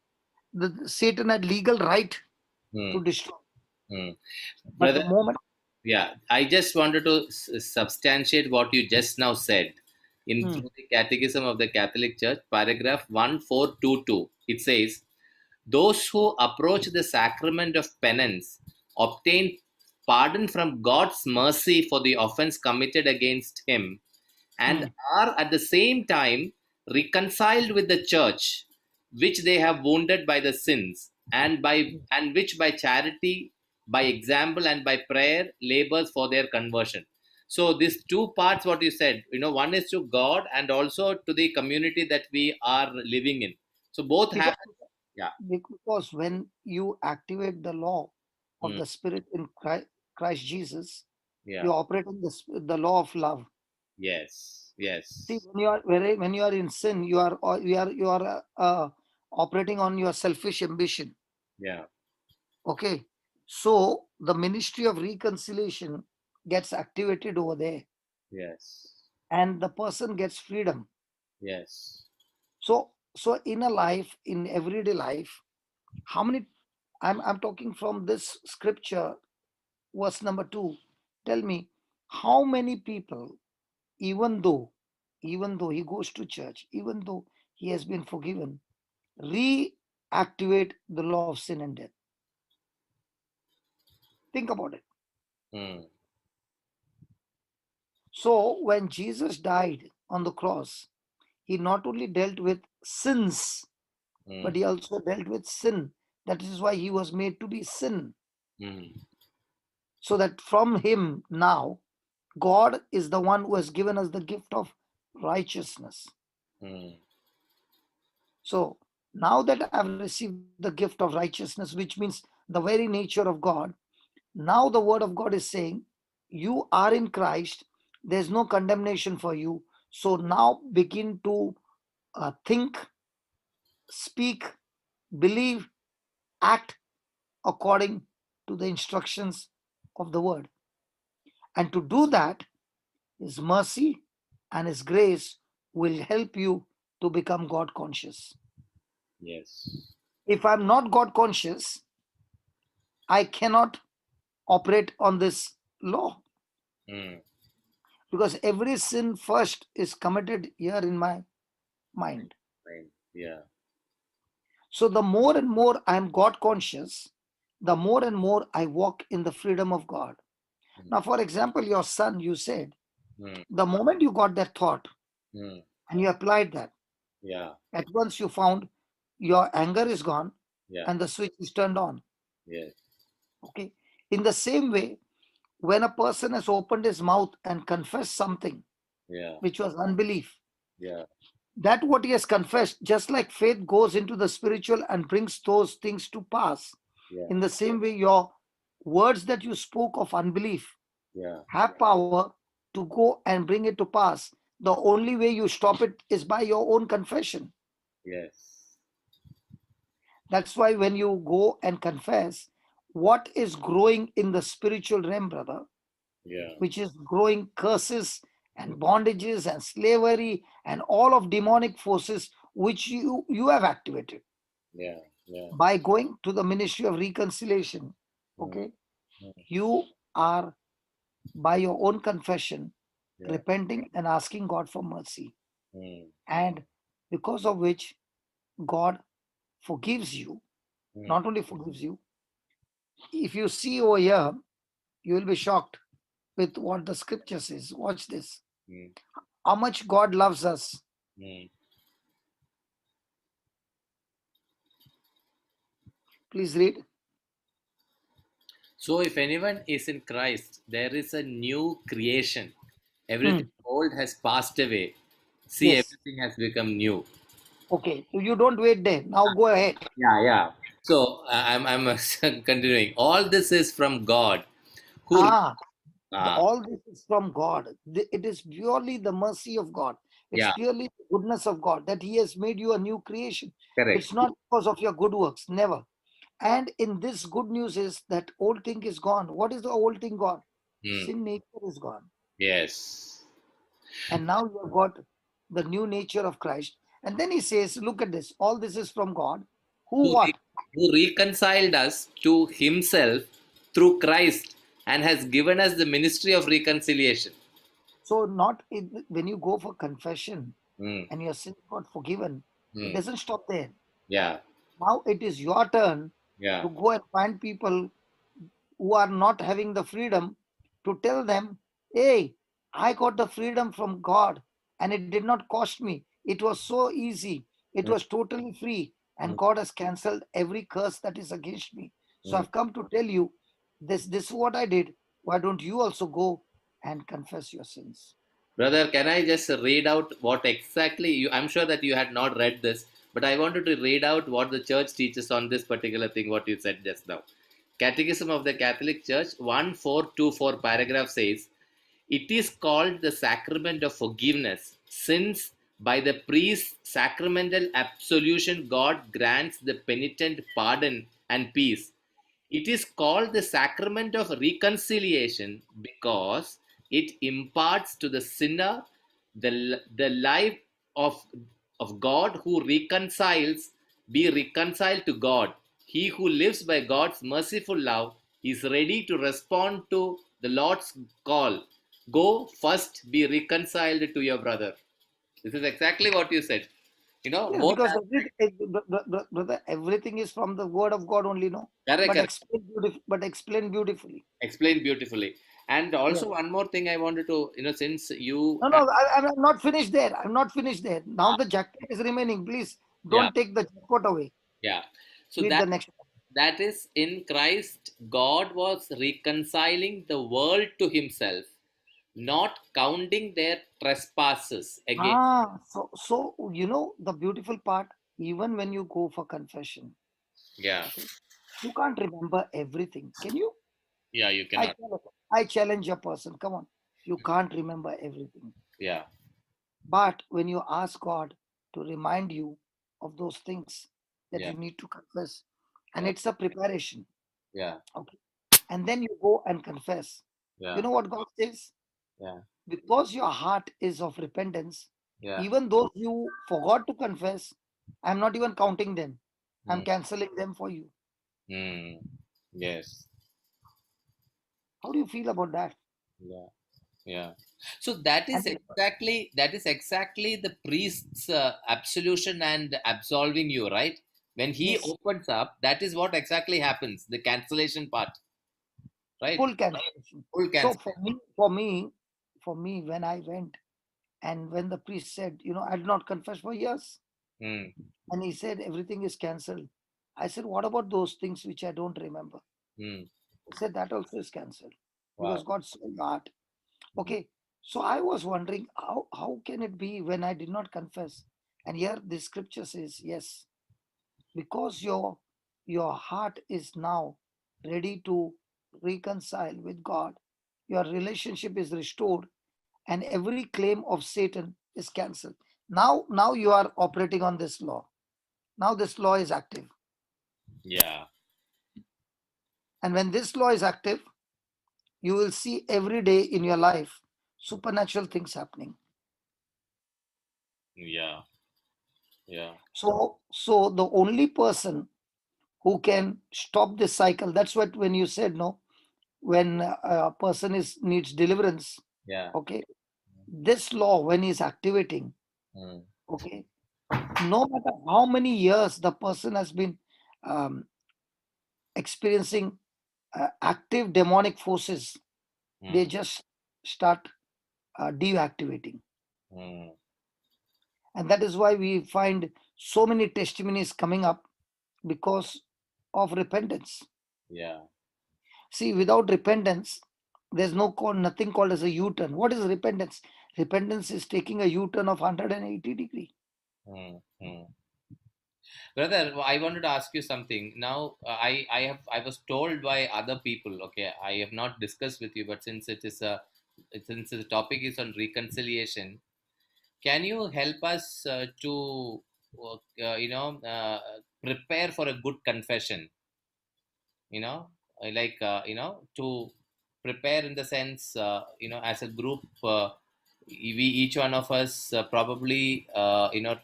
Satan had legal right Hmm. to destroy. Hmm. But the Brother, moment, yeah, I just wanted to substantiate what you just now said. In hmm, through the Catechism of the Catholic Church, paragraph 1422, it says, those who approach the sacrament of penance obtain pardon from God's mercy for the offense committed against him, and hmm, are at the same time reconciled with the church which they have wounded by the sins, and which by charity, by example, and by prayer labors for their conversion. So these two parts, what you said, one is to God and also to the community that we are living in. So both because happen. Yeah. because when you activate the law of Hmm. the Spirit in Christ Jesus, Yeah. you operate in the law of love. Yes. See, Yes. when you are in sin, you are operating on your selfish ambition. Yeah. Okay, so the ministry of reconciliation gets activated over there, Yes. and the person gets freedom. Yes. So in a life, in everyday life, how many? I'm talking from this scripture, verse number 2. Tell me, how many people, even though, even though he goes to church, even though he has been forgiven, reactivate the law of sin and death? Think about it. Hmm. So when Jesus died on the cross, he not only dealt with sins, Hmm. but he also dealt with sin. That is why he was made to be sin. Hmm. So that from him now, God is the one who has given us the gift of righteousness. Hmm. So now that I've received the gift of righteousness, which means the very nature of God, now the word of God is saying, you are in Christ, there's no condemnation for you. So now begin to think, speak, believe, act according to the instructions of the word. And to do that, His mercy and His grace will help you to become God conscious. Yes. If I'm not God conscious, I cannot operate on this law, Hmm. because every sin first is committed here in my mind. Right. Yeah. So the more and more I'm God conscious, the more and more I walk in the freedom of God. Now, for example, your son, you said, Hmm. the moment you got that thought Hmm. and you applied that, Yeah. at once you found your anger is gone Yeah. and the switch is turned on. Yes. Okay. In the same way, when a person has opened his mouth and confessed something Yeah. which was unbelief, Yeah. that what he has confessed, just like faith goes into the spiritual and brings those things to pass, Yeah. in the same way, your words that you spoke of unbelief Yeah. have power to go and bring it to pass. The only way you stop it is by your own confession. Yes. That's why when you go and confess, what is growing in the spiritual realm, brother, Yeah. which is growing curses and bondages and slavery and all of demonic forces which you have activated Yeah. Yeah. by going to the ministry of reconciliation. Hmm. Okay, Hmm. you are by your own confession Yeah. repenting and asking God for mercy, Hmm. and because of which God forgives you. Hmm. Not only forgives you, if you see over here, you will be shocked with what the scripture says. Watch this. Hmm. How much God loves us. Hmm. Please read. So, if anyone is in Christ, there is a new creation. Everything Hmm. old has passed away. See, Yes. everything has become new. Okay. So you don't wait there. Now go ahead. Yeah, yeah. So I'm continuing. All this is from God, who Ah, uh, all this is from God. It is purely the mercy of God. It's yeah, purely the goodness of God that He has made you a new creation. correct. It's not because of your good works. Never. And in this, good news is that old thing is gone. What is the old thing gone? Hmm. Sin nature is gone. Yes. And now you have got the new nature of Christ. And then he says, look at this. All this is from God. Who Who, what? who reconciled us to himself through Christ and has given us the ministry of reconciliation. So not when you go for confession Hmm. and your sin got forgiven, it Hmm. doesn't stop there. Yeah. Now it is your turn Yeah. to go and find people who are not having the freedom, to tell them, hey, I got the freedom from God and it did not cost me. It was so easy. It Hmm. was totally free. Hmm. And God has cancelled every curse that is against me. So Hmm. I've come to tell you this is what I did. Why don't you also go and confess your sins? Brother, can I just read out what exactly you? I'm sure that you had not read this, but I wanted to read out what the church teaches on this particular thing, what you said just now. Catechism of the Catholic Church 1424 paragraph says, it is called the sacrament of forgiveness, since by the priest's sacramental absolution, God grants the penitent pardon and peace. It is called the sacrament of reconciliation because it imparts to the sinner the life of, of God who reconciles, be reconciled to God. He who lives by God's merciful love is ready to respond to the Lord's call. Go first, be reconciled to your brother. This is exactly what you said. You know, Yes, both because aspects. brother, everything is from the word of God only, no? Correct, But correct. explain beautifully. Explained beautifully. And Yes. also one more thing I wanted to, since you No, have, no, I'm not finished there. I'm not finished there. Now the jacket is remaining. Please yeah, don't take the jacket away. yeah. So Read the next one. that is in Christ, God was reconciling the world to Himself, not counting their trespasses again. So the beautiful part, even when you go for confession, Yeah, okay, you can't remember everything. Can you? yeah. You I cannot. challenge, I challenge a person. Come on. You can't remember everything. Yeah, But when you ask God to remind you of those things that yeah, you need to confess, and yeah, it's a preparation. yeah, Okay. And then you go and confess. You yeah, know what God says? yeah, Because your heart is of repentance, yeah. even those you forgot to confess, I'm not even counting them. I'm Mm, canceling them for you. mm, yes. How do you feel about that? Yeah. Yeah. So And that is exactly the priest's absolution and absolving you, right? When he yes, opens up, that is what exactly happens. The cancellation part, right? full cancellation. Full So cancel. for me, when I went and when the priest said, I did not confess for years, Mm, and he said everything is cancelled. I said, what about those things which I don't remember? mm, He said that also is cancelled wow. because God saw your heart. Mm, Okay, so I was wondering how can it be when I did not confess? And here the scripture says, yes, because your heart is now ready to reconcile with God, your relationship is restored, and every claim of Satan is cancelled. Now you are operating on this law. Now this law is active. yeah. And when this law is active, you will see every day in your life supernatural things happening. Yeah. Yeah. So the only person who can stop this cycle, that's what when you said no, when a person is needs deliverance, Yeah. okay, this law when is activating, Mm, okay, no matter how many years the person has been um, experiencing active demonic forces, they mm, just start deactivating. mm, And that is why we find so many testimonies coming up because of repentance. yeah. See, without repentance, there's nothing called as a U-turn. What is repentance? Repentance is taking a U-turn of 180 degree. Mm, mm. Brother, I wanted to ask you something. Now, I was told by other people. Okay, I have not discussed with you, but since the topic is on reconciliation, can you help us to prepare for a good confession? you know, to prepare in the sense, as a group, we each one of us probably,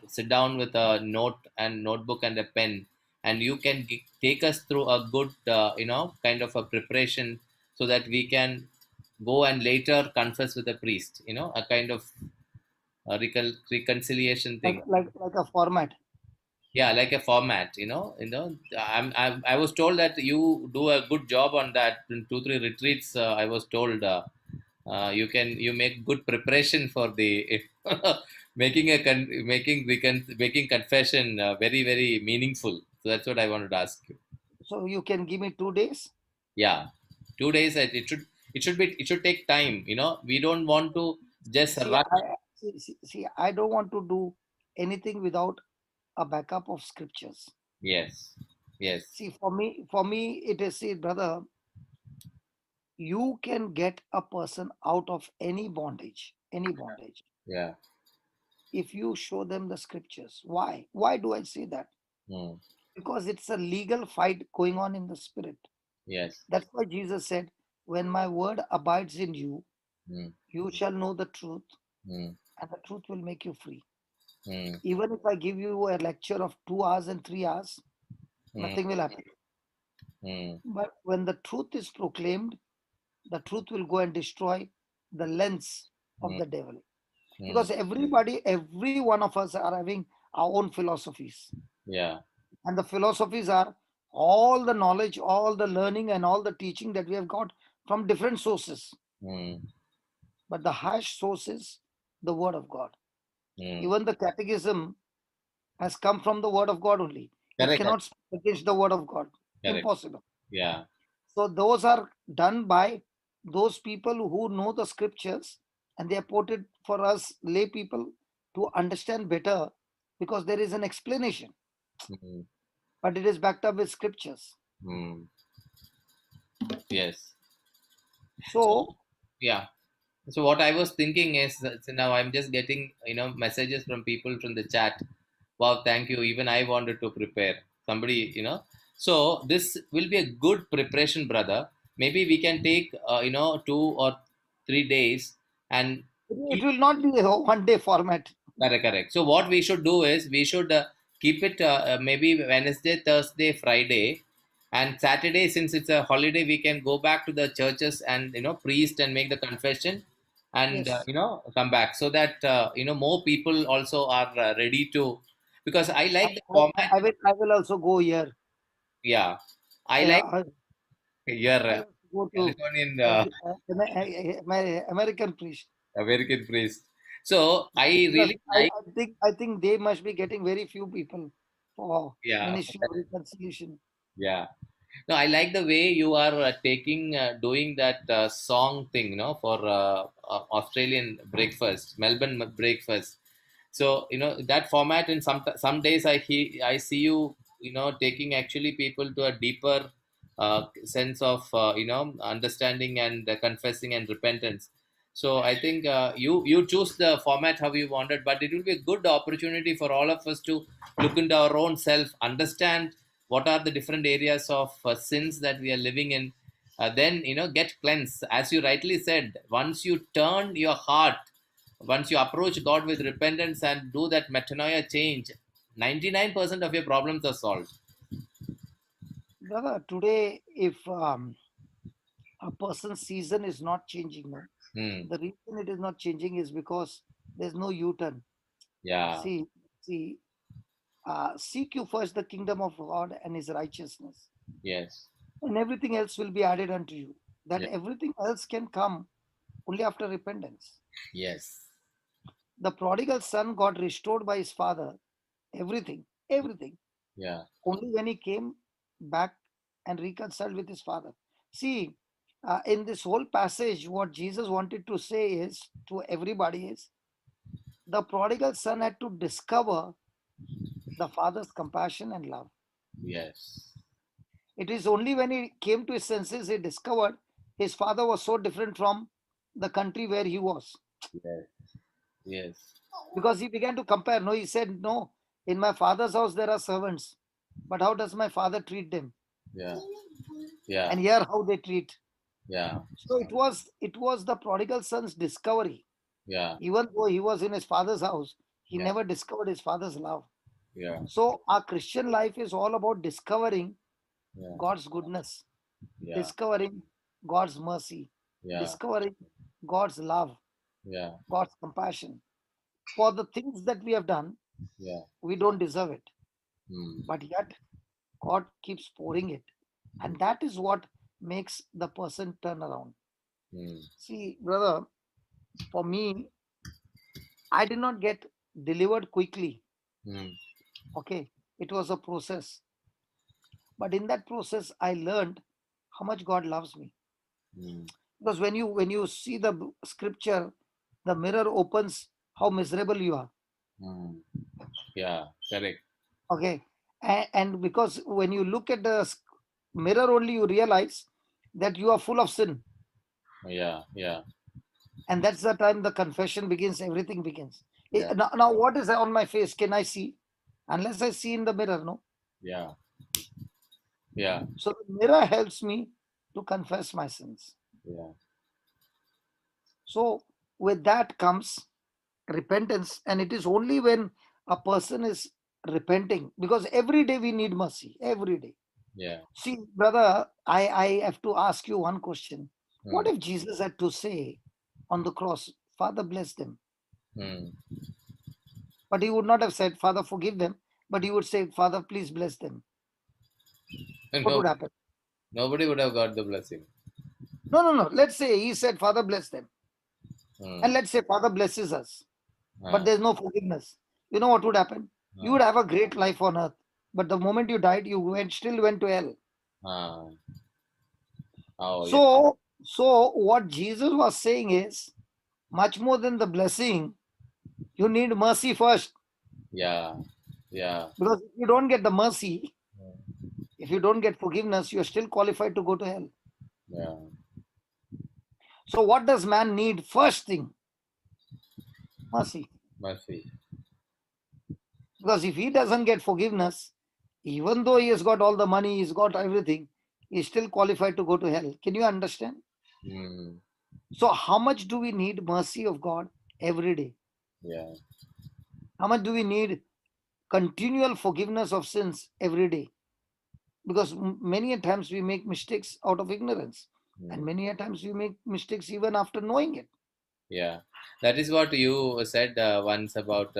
sit down with a notebook and a pen, and you can take us through a good, kind of a preparation, so that we can go and later confess with the priest, a kind of reconciliation like thing. like a format. Yeah, like a format, I was told that you do a good job on that in 2 3 retreats. I was told, you make good preparation for the making confession very very meaningful. So that's what I wanted to ask you. So you can give me 2 days. Yeah, 2 days. It should take time. We don't want to just See, rush. I don't want to do anything without a backup of scriptures. Yes, yes. See, for me, it is, see, brother, you can get a person out of any bondage, Yeah. if you show them the scriptures. Why? Why do I say that? Mm, Because it's a legal fight going on in the spirit. yes. That's why Jesus said, when my word abides in you, Mm, you shall know the truth, mm, and the truth will make you free. mm, Even if I give you a lecture of 2 hours and 3 hours, mm, nothing will happen. mm, But when the truth is proclaimed, the truth will go and destroy the lens of mm, the devil. mm. Because every one of us are having our own philosophies. Yeah. And the philosophies are all the knowledge, all the learning, and all the teaching that we have got from different sources. Mm, But the highest source is the Word of God. mm. Even the catechism has come from the Word of God only. It Correct. cannot speak against the Word of God. Correct. Impossible. Yeah. So those are done by those people who know the scriptures, and they are quoted for us lay people to understand better, because there is an explanation, Mm, but it is backed up with scriptures. mm. Yes. So, So yeah. So what I was thinking is that, so now I'm just getting, messages from people from the chat. Wow, thank you. Even I wanted to prepare. Somebody. So this will be a good preparation, brother. Maybe we can take, 2 or 3 days and it will not be a 1 day format. correct, correct. So what we should do is we should keep it, maybe Wednesday, Thursday, Friday, and Saturday. Since it's a holiday, we can go back to the churches and priest and make the confession, and Yes, come back, so that more people also are ready to. Because I I, like the I, format. I will also go here. Yeah, I I, like I, your I also go to Californian American priest, American priest. So I because really like. I think they must be getting very few people for Yeah, ministry of reconciliation. yeah. No, I like the way you are doing that song thing, for Australian breakfast, Melbourne breakfast. So that format. In some days I see you, taking actually people to a deeper sense of understanding and confessing and repentance. So I think you choose the format how you wanted, but it will be a good opportunity for all of us to look into our own self, understand what are the different areas of sins that we are living in. Then get cleansed, as you rightly said. Once you turn your heart, once you approach God with repentance and do that metanoia change, 99% of your problems are solved. Brother, today, if a person's season is not changing, no, Hmm. the reason it is not changing is because there's no U-turn. Yeah. See, seek you first the kingdom of God and his righteousness, Yes. and everything else will be added unto you. That Yeah. everything else can come only after repentance. Yes. The prodigal son got restored by his father, everything, Yeah. only when he came back and reconciled with his father. See, in this whole passage, what Jesus wanted to say is to everybody is, the prodigal son had to discover the father's compassion and love. Yes. It is only when he came to his senses he discovered his father was so different from the country where he was. Yes. Yes. Because he began to compare. No, he said, no, in my father's house there are servants, but how does my father treat them? Yeah. Yeah. and here how they treat. Yeah. So it was the prodigal son's discovery. Yeah. Even though he was in his father's house, he Yeah. never discovered his father's love. Yeah. So our Christian life is all about discovering Yeah. God's goodness, Yeah. discovering God's mercy, Yeah. discovering God's love, Yeah. God's compassion. For the things that we have done, Yeah. we don't deserve it, Mm. but yet God keeps pouring it. And that is what makes the person turn around. Mm. See, brother, for me, I did not get delivered quickly. Mm. Okay. It was a process. But in that process, I learned how much God loves me. Mm. Because when you see the scripture, the mirror opens how miserable you are. Mm. Yeah. Correct. Okay. And because when you look at the mirror only, you realize that you are full of sin. Yeah. Yeah. And that's the time the confession begins, everything begins. Yeah. Now what is on my face? Can I see? Unless I see in the mirror, no. Yeah. Yeah. So the mirror helps me to confess my sins. Yeah. So with that comes repentance, and it is only when a person is repenting, because every day we need mercy, every day. Yeah. See, brother, I have to ask you one question. What Mm. if Jesus had to say on the cross, Father, bless them? Mm. But he would not have said, Father, forgive them, but he would say, Father, please bless them. And What would happen? nobody would have got the blessing. No. Let's say he said, Father, bless them. And Mm. let's say Father blesses us, but Ah. there's no forgiveness. You know what would happen? You Ah. would have a great life on earth, but the moment you died, you still went to hell. Ah. Oh, yeah. So what Jesus was saying is, much more than the blessing, you need mercy first. Yeah. Yeah. Because if you don't get the mercy, Mm. if you don't get forgiveness, you're still qualified to go to hell. Yeah. So what does man need? First thing, mercy. Mercy. Because if he doesn't get forgiveness, even though he has got all the money, he's got everything, he's still qualified to go to hell. Can you understand? Mm. So how much do we need mercy of God every day? Yeah. How much do we need continual forgiveness of sins every day? Because many a times we make mistakes out of ignorance, and Mm. many a times we make mistakes even after knowing it. Yeah, that is what you said once about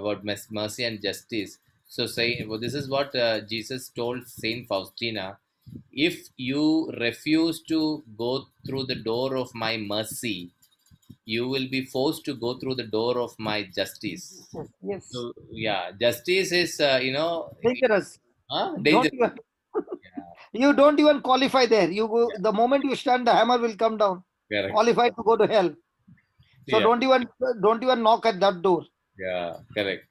about mercy and justice. So say well, this is what Jesus told Saint Faustina: if you refuse to go through the door of my mercy, you will be forced to go through the door of my justice. Yes, yes. So yeah, justice is Dangerous. Don't dangerous. even Yeah, you don't even qualify there. You go the moment you stand, the hammer will come down. correct. Qualified to go to hell. So Yeah, don't even knock at that door. yeah, correct.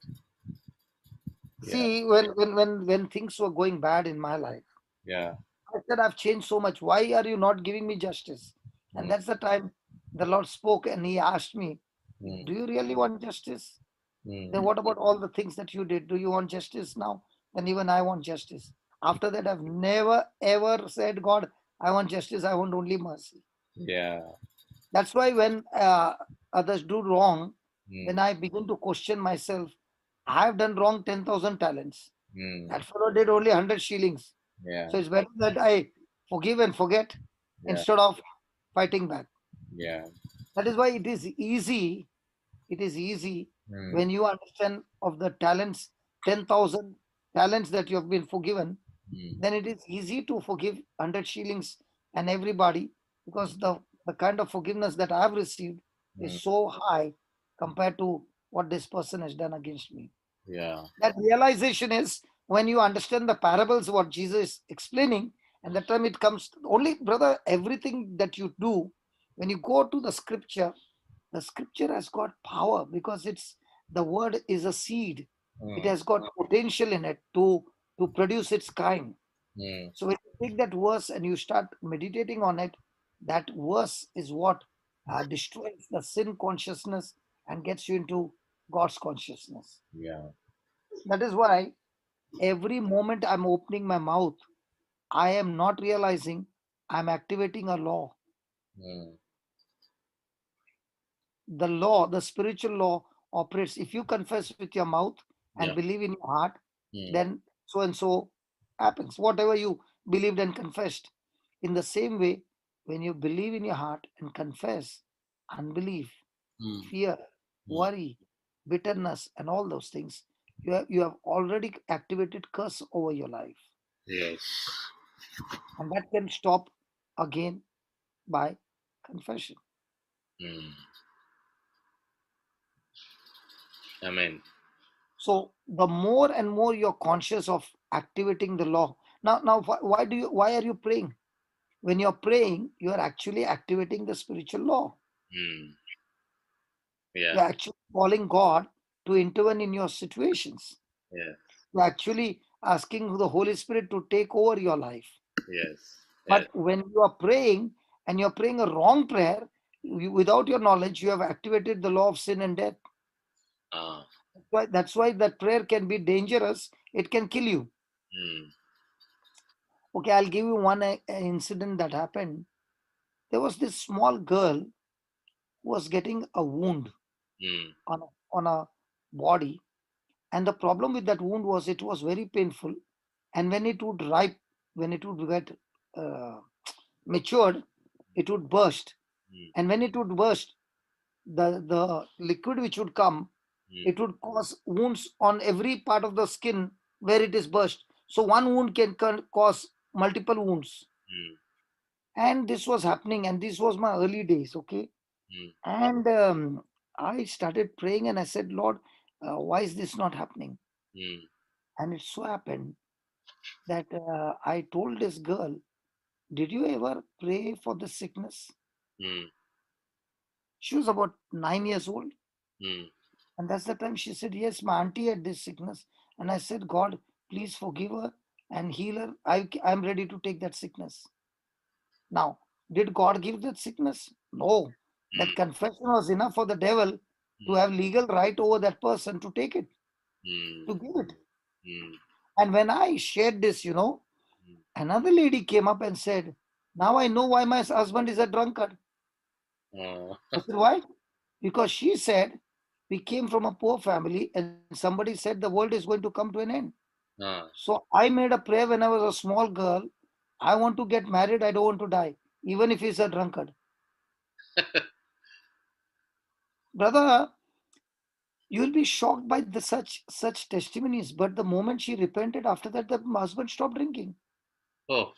Yeah, See, when things were going bad in my life, yeah. I said, I've changed so much. Why are you not giving me justice? And Mm, that's the time the Lord spoke and he asked me, mm, do you really want justice? Then mm. what about all the things that you did? Do you want justice now? Then even I want justice. After that, I've never ever said, God, I want justice. I want only mercy. Yeah. That's why when others do wrong, then Mm, I begin to question myself. I have done wrong 10,000 talents. mm. That fellow did only 100 shillings. Yeah, So it's better that I forgive and forget yeah, instead of fighting back. yeah. That is why it is easy. It is easy Mm, when you understand of the talents, 10,000 talents that you have been forgiven, mm, then it is easy to forgive 100 shillings and everybody, because the kind of forgiveness that I have received mm. is so high compared to what this person has done against me. Yeah, That realization is when you understand the parables, what Jesus is explaining, and the time it comes, only, brother, everything that you do, when you go to the scripture has got power because the word is a seed. It mm, has got potential in it to produce its kind. mm. So when you take that verse and you start meditating on it, that verse is what destroys the sin consciousness and gets you into God's consciousness. Yeah, That is why every moment I'm opening my mouth, I am not realizing I'm activating a law. Mm. The law, the spiritual law operates. If you confess with your mouth and Yeah. believe in your heart, Mm. then so and so happens. Whatever you believed and confessed. In the same way, when you believe in your heart and confess unbelief, Mm. fear, Mm. worry, bitterness, and all those things, you have already activated curse over your life. Yes. And that can stop again by confession. Mm. Amen. So the more and more you're conscious of activating the law. Now, why are you praying? When you're praying, you are actually activating the spiritual law. Mm. Yeah. You're actually calling God to intervene in your situations. Yeah. You're actually asking the Holy Spirit to take over your life. Yes. Yes. But when you are praying and you're praying a wrong prayer, without your knowledge, you have activated the law of sin and death. Ah. That's why that prayer can be dangerous. It can kill you. Mm. Okay, I'll give you one incident that happened. There was this small girl who was getting a wound Mm. on a body, and the problem with that wound was it was very painful, and when it would get uh, matured, it would burst, Mm. and when it would burst, the liquid which would come, Mm. it would cause wounds on every part of the skin where it is burst. So one wound can cause multiple wounds. Mm. And this was happening, and this was my early days. Okay, Mm. and I started praying, and I said, Lord, why is this not happening? Mm. And it so happened that I told this girl, did you ever pray for the sickness? Mm. She was about 9 years old, Mm. and that's the time she said, yes, my auntie had this sickness. And I said, God, please forgive her and heal her. I'm ready to take that sickness. Now, did God give that sickness? No. That Mm. confession was enough for the devil to Mm. have legal right over that person to take it, Mm. to give it. Mm. And when I shared this, another lady came up and said, now I know why my husband is a drunkard. Oh. I said, why? Because she said, we came from a poor family and somebody said the world is going to come to an end. Ah. So I made a prayer when I was a small girl. I want to get married. I don't want to die, even if he's a drunkard. Brother, you'll be shocked by such testimonies. But the moment she repented, after that, the husband stopped drinking. Oh.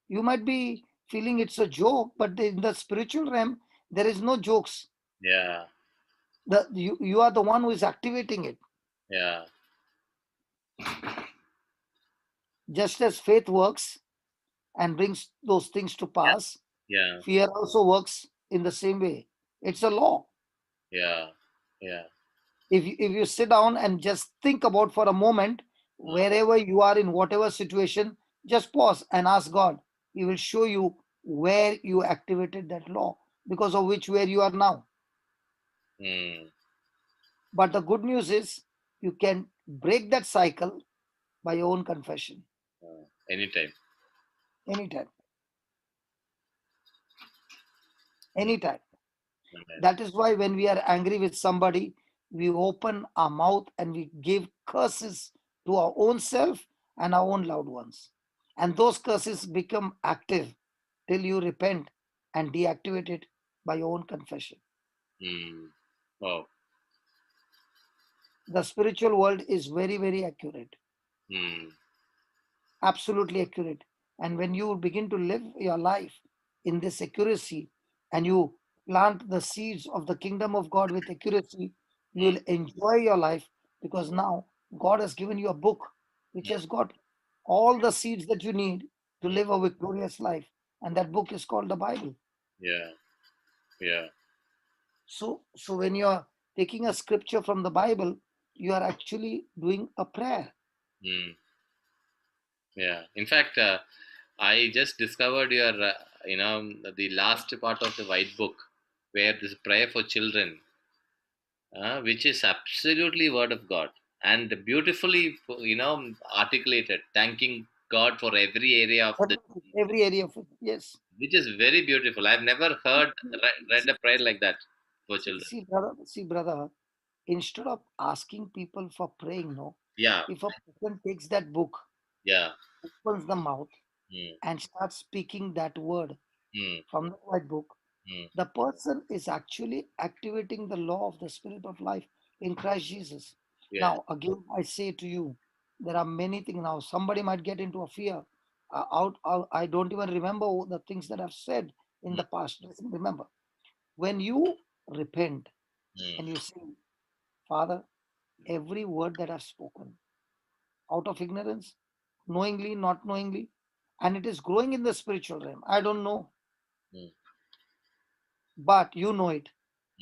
You might be feeling it's a joke, but in the spiritual realm, there is no jokes. Yeah. You are the one who is activating it. Yeah. Just as faith works and brings those things to Yeah. pass, Yeah. fear also works in the same way. It's a law. Yeah. Yeah. If you sit down and just think about for a moment, Mm. wherever you are in whatever situation, just pause and ask God. He will show you where you activated that law, because of which where you are now. Mm. But the good news is you can break that cycle by your own confession Anytime. anytime. Mm. Anytime. Amen. That is why when we are angry with somebody, we open our mouth and we give curses to our own self and our own loved ones. And those curses become active till you repent and deactivate it by your own confession. Mm. Oh. The spiritual world is very, very accurate, Mm. absolutely accurate. And when you begin to live your life in this accuracy and you plant the seeds of the kingdom of God with accuracy, you Mm. will enjoy your life, because now God has given you a book which has got all the seeds that you need to Mm. live a victorious life. And that book is called the Bible. Yeah. Yeah. So when you are taking a scripture from the Bible, you are actually doing a prayer. Mm. Yeah. In fact, I just discovered the last part of the white book where this prayer for children, which is absolutely word of God and beautifully, articulated, thanking God for every area of the, every area of it. Yes. which is very beautiful. I've never heard read a prayer like that for children. See, brother, instead of asking people for praying, no, Yeah, if a person takes that book, yeah. opens the mouth, Mm, and starts speaking that word mm, from the white book, mm. the person is actually activating the law of the spirit of life in Christ Jesus. Yes. Now, again, I say to you, there are many things now. Somebody might get into a fear. I don't even remember the things that I've said in Mm, the past. Listen, remember, when you repent mm, and you say, Father, every word that I've spoken out of ignorance, knowingly, not knowingly, and it is growing in the spiritual realm. I don't know, mm, but you know it.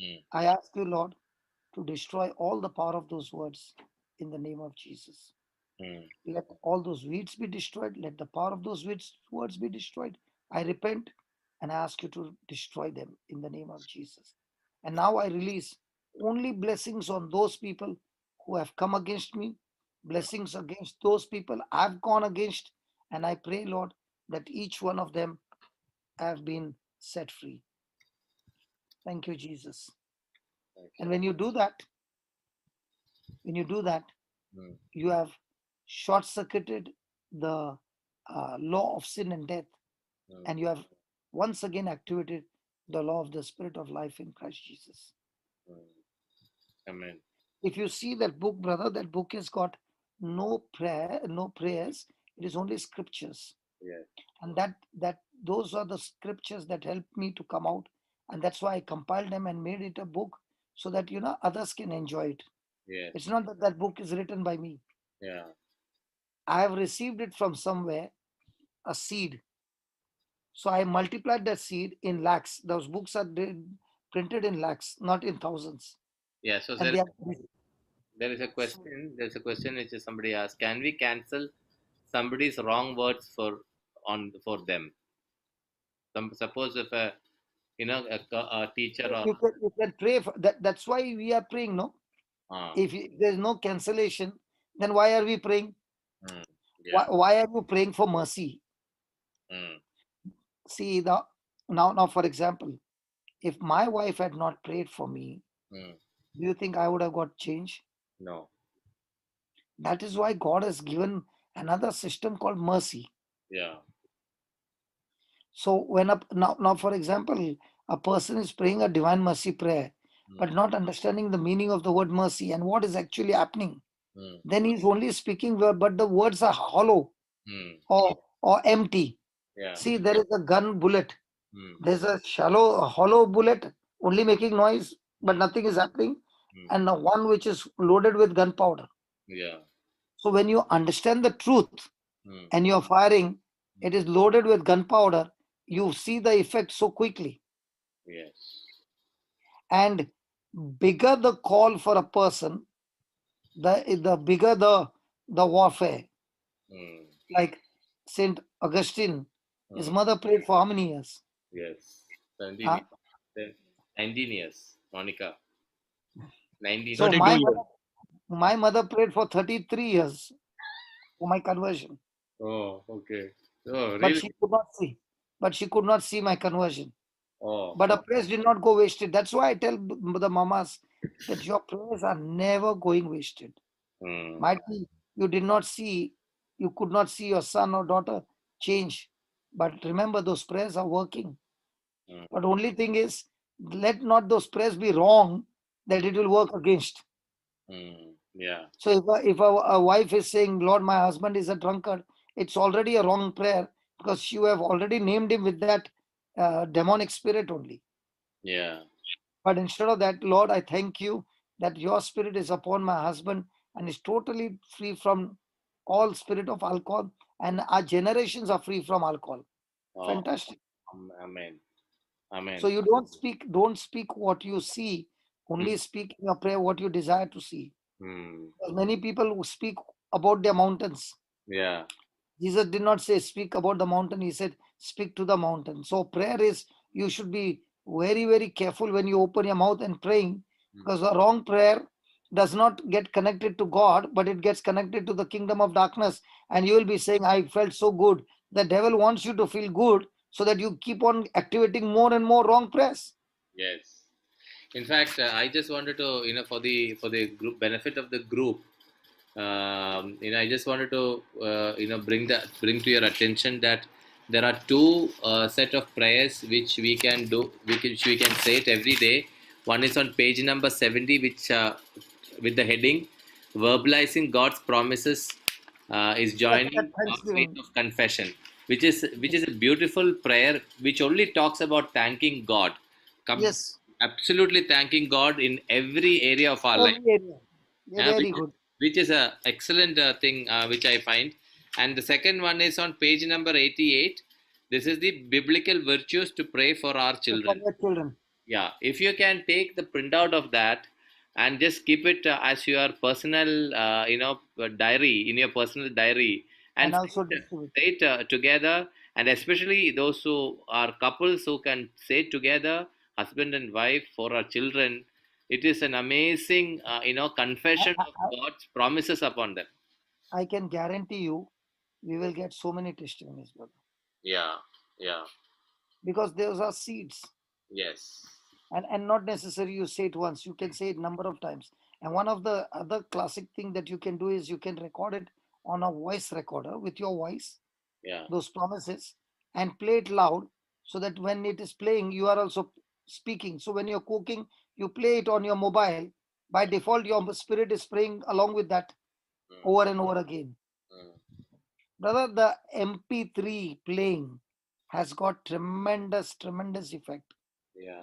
mm, I ask you, Lord, to destroy all the power of those words in the name of Jesus. mm. Let all those weeds be destroyed. Let the power of those words be destroyed. I repent and I ask you to destroy them in the name of Jesus. And now I release only blessings on those people who have come against me, blessings against those people I've gone against. And I pray, Lord, that each one of them have been set free. Thank you, Jesus. Thank And you. when you do that, Mm, you have short circuited the law of sin and death, mm, and you have once again activated the law of the spirit of life in Christ Jesus. mm. Amen. If you see that book, brother, that book has got no prayer, no prayers. It is only scriptures, Yes. and that those are the scriptures that helped me to come out, and that's why I compiled them and made it a book so that others can enjoy it. Yes. It's not that that book is written by me. Yeah. I have received it from somewhere, a seed. So I multiplied that seed in lakhs. Those books are printed in lakhs, not in thousands. Yeah. So And there, they are there is a so question. There's a question which is somebody asked. Can we cancel somebody's wrong words for them? Suppose if a teacher or you can pray for that. That's why we are praying, no? uh, If there's no cancellation, then why are we praying? mm, Why, yeah. why are you praying for mercy? Mm, See the now for example, if my wife had not prayed for me, mm, do you think I would have got change? no. That is why God has given another system called mercy. Yeah. So when now for example, a person is praying a divine mercy prayer, but Mm, not understanding the meaning of the word mercy and what is actually happening, mm, then he's only speaking but the words are hollow mm, or empty. yeah. See, there is a gun bullet. Mm, There's a hollow bullet only making noise, but mm, nothing is happening, mm, and the one which is loaded with gunpowder. yeah. So when you understand the truth Mm, and you're firing, mm, it is loaded with gunpowder. You see the effect so quickly. yes. And bigger the call for a person, the bigger the warfare. Mm, Like Saint Augustine, his mm, mother prayed for how many years? yes. 17 Uh, years. 19 years. Monica. 19. so 32 years. my mother prayed for 33 years for my conversion, Oh, okay. Oh, but really? she could not see. But she could not see my conversion. Oh, But her okay. prayers did not go wasted. That's why I tell the mamas that your prayers are never going wasted. Mm, Might be you did not see, you could not see your son or daughter change. But remember, those prayers are working. mm, But only thing is, let not those prayers be wrong that it will work against. yeah. So if a wife is saying, Lord, my husband is a drunkard, it's already a wrong prayer because you have already named him with that demonic spirit only. Yeah. But instead of that, Lord, I thank you that your spirit is upon my husband and is totally free from all spirit of alcohol, and our generations are free from alcohol. Oh, Fantastic. amen. So Amen. you don't speak what you see, Mm, only speak in your prayer what you desire to see. mm, Many people who speak about their mountains. yeah. Jesus did not say speak about the mountain, he said speak to the mountain. So prayer is, you should be very, very careful when you open your mouth and praying, Mm, because the wrong prayer does not get connected to God, but it gets connected to the kingdom of darkness. And you will be saying, I felt so good. The devil wants you to feel good so that you keep on activating more and more wrong press. Yes. In fact, I just wanted to, for the group benefit of the group, I just wanted to, bring to your attention that there are two set of prayers which we can do, which we can say it every day. One is on page number 70, which with the heading "Verbalizing God's Promises," is That joining our faith Thanksgiving. of confession, which is a beautiful prayer which only talks about thanking God, Yes, absolutely thanking God in every area of our life, every area. Yeah, yeah, very good. which is a excellent thing which I find. And the second one is on page number 88. This is the biblical virtues to pray for our For children. your children. Yeah, if you can take the printout of that and just keep it as your personal, diary, in your personal diary, and And say also it, distribute. say it together, and especially those who are couples who can say it together, husband and wife, for our children. It is an amazing, I, confession I, of God's promises upon them. I can guarantee you, we will get so many testimonies, brother. Yeah, yeah, Because those are seeds. yes, And not necessary you say it once, you can say it number of times. And one of the other classic thing that you can do is you can record it on a voice recorder with your voice, yeah, those promises, and play it loud, so that when it is playing you are also speaking. So when you're cooking, you play it on your mobile. By default your spirit is praying along with that mm, over and over again. mm, Brother, the MP3 playing has got tremendous effect. yeah,